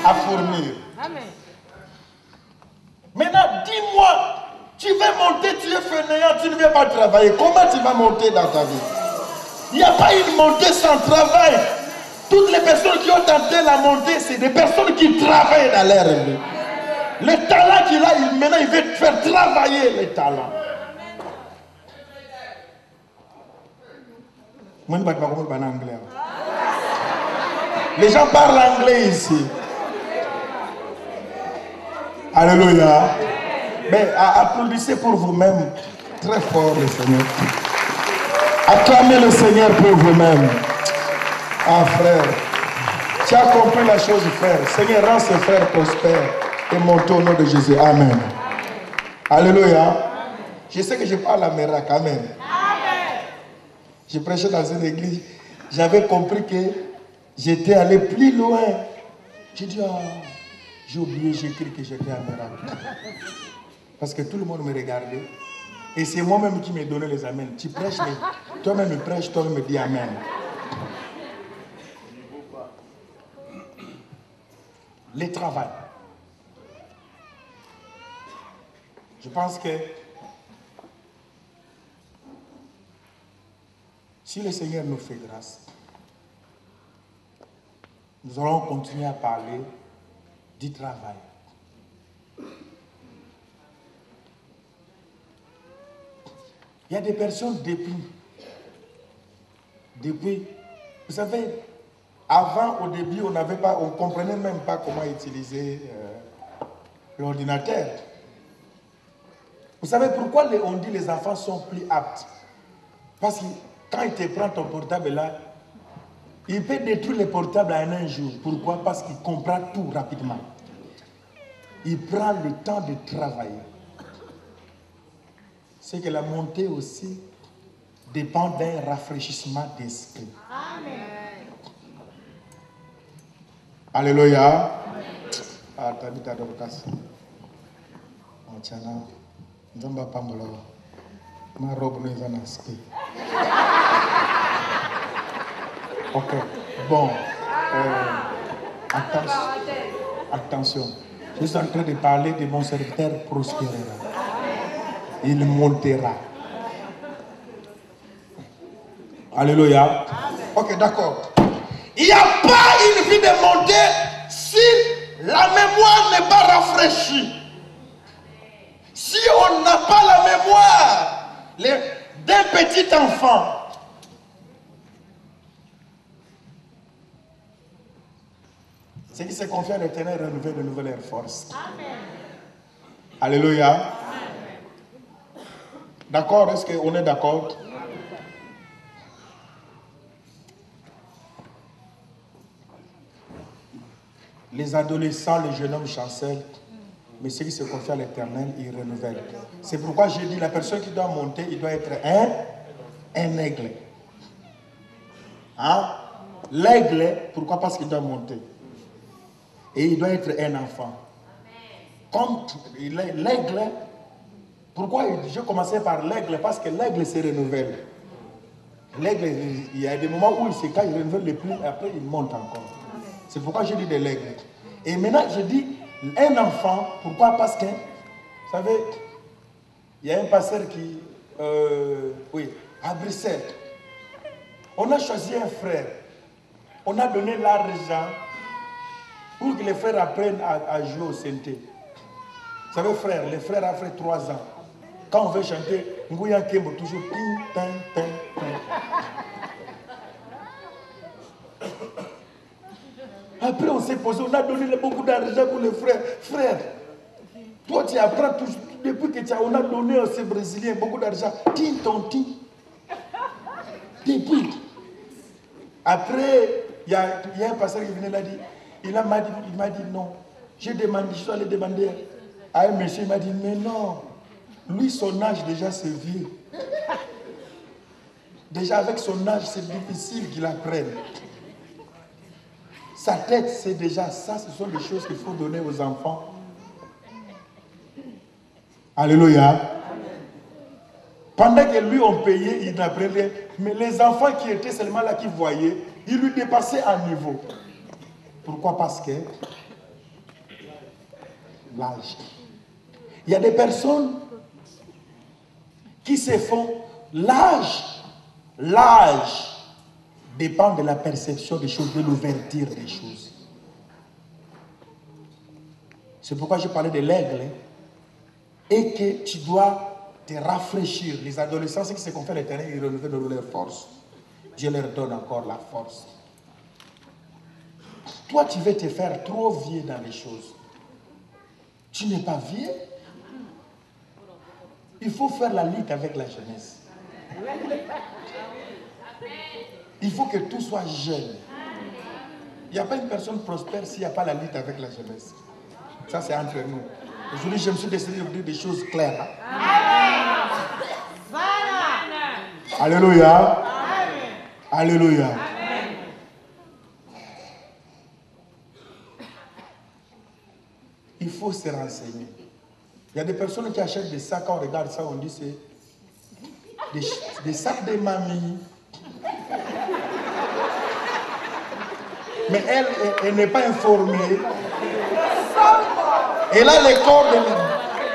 B: à fournir. Amen. Maintenant, dis-moi, tu veux monter, tu es fainéant, tu ne veux pas travailler. Comment tu vas monter dans ta vie? Il n'y a pas une montée sans travail. Toutes les personnes qui ont tenté la montée, c'est des personnes qui travaillent dans leur vie. Le talent qu'il a, maintenant, il veut faire travailler les talents. Les gens parlent anglais ici. Alléluia. Mais applaudissez pour vous-même très fort le Seigneur. Acclamez le Seigneur pour vous-même. Ah frère, tu as compris la chose frère. Seigneur, rends ce frère prospère et monte au nom de Jésus. Amen. Alléluia. Je sais que je parle à Mérac. Amen. Je prêchais dans une église. J'avais compris que j'étais allé plus loin. J'ai dit, j'ai oublié, j'ai écrit que j'étais à Mérac. Parce que tout le monde me regardait. Et c'est moi-même qui me donnais les amens. Tu prêches, mais toi-même prêches, toi-même me dis amen. Le travail. Je pense que si le Seigneur nous fait grâce, nous allons continuer à parler du travail. Il y a des personnes depuis, vous savez, avant, au début, on ne comprenait même pas comment utiliser l'ordinateur. Vous savez pourquoi on dit que les enfants sont plus aptes? Parce que quand il te prend ton portable là, il peut détruire le portable en un jour. Pourquoi? Parce qu'il comprend tout rapidement. Il prend le temps de travailler. C'est que la montée aussi dépend d'un rafraîchissement d'esprit. Alléluia. Ah, tabita dorcas. Chana. Nzamba pambola. Ma robe n'est un aspect. Ok. Bon. Attention. Je suis en train de parler de mon serviteur prospérera. Il montera. Alléluia. Ok, d'accord. Il n'y a pas une vie de montée si la mémoire n'est pas rafraîchie. Si on n'a pas la mémoire d'un petit enfant, ceux qui se confient à l'Éternel renouvellent de nouvelles forces. Alléluia. D'accord? Est-ce qu'on est d'accord? Les adolescents, les jeunes hommes chancellent, mais ceux qui se confient à l'Éternel, ils renouvellent. C'est pourquoi j'ai dit, la personne qui doit monter, il doit être un aigle. Hein? L'aigle, pourquoi? Parce qu'il doit monter. Et il doit être un enfant. Comme l'aigle, pourquoi je commençais par l'aigle? Parce que l'aigle se renouvelle. L'aigle, il y a des moments où il se cache, il renouvelle le plus, et après il monte encore. C'est pourquoi je dis de l'aigle. Et maintenant, je dis un enfant. Pourquoi? Parce que, vous savez, il y a un pasteur qui, à Bruxelles, on a choisi un frère. On a donné l'argent pour que les frères apprennent à jouer au synthé. Vous savez, frère, les frères ont fait 3 ans. Quand on veut chanter, Nguyen Kembo, toujours ping, ping, ping, ping. Après, on s'est posé, on a donné beaucoup d'argent pour les frères. Frère, toi, tu apprends tout, depuis que on a donné à ces Brésiliens beaucoup d'argent. Tin, ton, tin. Depuis. Après, il y a un pasteur qui venait là, il m'a dit non. Je suis allé demander à un monsieur, il m'a dit, mais non. Lui, son âge déjà c'est vieux. Déjà avec son âge, c'est difficile qu'il apprenne. Sa tête, c'est déjà ça, ce sont des choses qu'il faut donner aux enfants. Alléluia. Pendant que lui, on payait, il n'apprenait. Mais les enfants qui étaient seulement là, qui voyaient, ils lui dépassaient à niveau. Pourquoi? Parce que l'âge. Il y a des personnes qui se font l'âge dépend de la perception des choses, de l'ouverture des choses. C'est pourquoi je parlais de l'aigle et que tu dois te rafraîchir. Les adolescents, ceux qui se confient à l'Éternel, ils renouvellent leur force. Dieu leur donne encore la force. Toi, tu veux te faire trop vieux dans les choses. Tu n'es pas vieux. Il faut faire la lutte avec la jeunesse. Il faut que tout soit jeune. Il n'y a pas une personne prospère s'il n'y a pas la lutte avec la jeunesse. Ça, c'est entre nous. Aujourd'hui, je me suis décidé de dire des choses claires. Hein? Alléluia. Alléluia. Il faut se renseigner. Il y a des personnes qui achètent des sacs, quand on regarde ça, on dit c'est des sacs de mamie. Mais elle n'est pas informée. Elle a le corps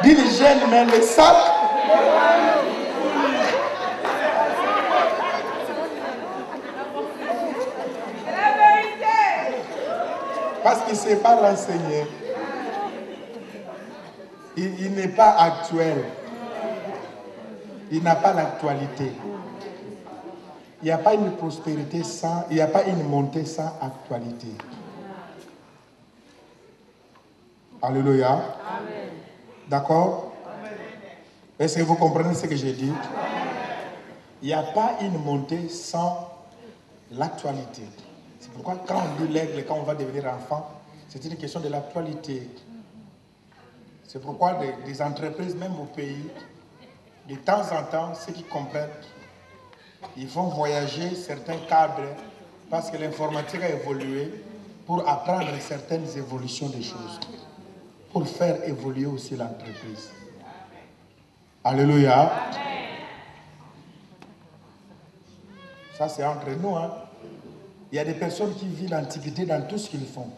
B: d'une jeune, mais le sac. Parce qu'il ne s'est pas renseigné. Il n'est pas actuel. Il n'a pas l'actualité. Il n'y a pas une prospérité sans, il n'y a pas une montée sans actualité. Alléluia. D'accord? Est-ce que vous comprenez ce que j'ai dit? Il n'y a pas une montée sans l'actualité. C'est pourquoi quand on dit l'aigle, quand on va devenir enfant, c'est une question de l'actualité. C'est pourquoi des entreprises, même au pays, de temps en temps, ceux qui comprennent, Ils font voyager certains cadres parce que l'informatique a évolué pour apprendre certaines évolutions des choses, pour faire évoluer aussi l'entreprise. Alléluia. Ça, c'est entre nous. Hein. Il y a des personnes qui vivent l'antiquité dans tout ce qu'ils font.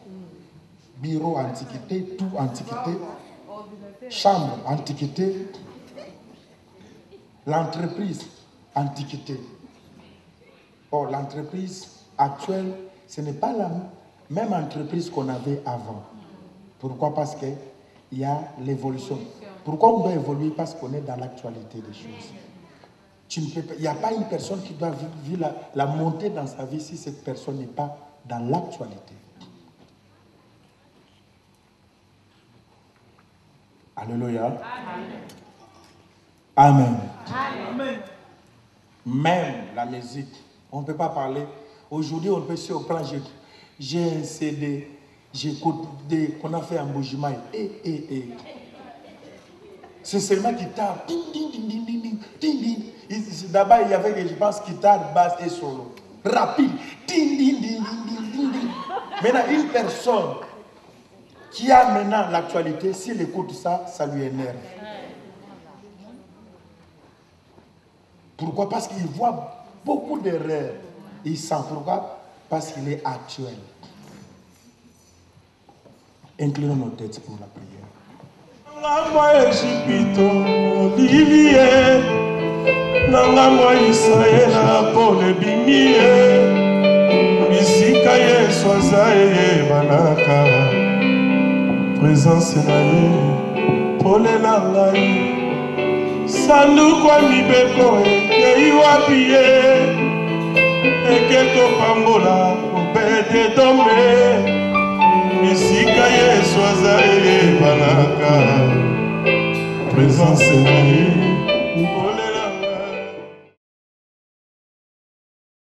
B: Bureau, antiquité, tout, antiquité. Chambre, antiquité. L'entreprise, antiquité. Or, l'entreprise actuelle, ce n'est pas la même entreprise qu'on avait avant. Pourquoi? Parce qu'il y a l'évolution. Pourquoi on doit évoluer? Parce qu'on est dans l'actualité des choses. Tu ne peux pas, il n'y a pas une personne qui doit vivre la montée dans sa vie si cette personne n'est pas dans l'actualité. Alléluia. Amen. Amen. Même la musique, on ne peut pas parler. Aujourd'hui, on peut se prendre. J'ai un CD, j'écoute qu'on a fait en Boujima. C'est seulement guitare. D'abord, il y avait, je pense, guitare, basse et solo. Rapide. Maintenant, une personne qui a maintenant l'actualité, s'il écoute ça, ça lui énerve. Pourquoi? Parce qu'il voit beaucoup d'erreurs. Il sent pourquoi? Parce qu'il est actuel. Inclinons nos têtes pour la prière.
C: Présence naïe, pour les langaï. Sandu kwa mibeko ye iwapie eketo pambola obede dombe misika yesu azaye banaka présence naïe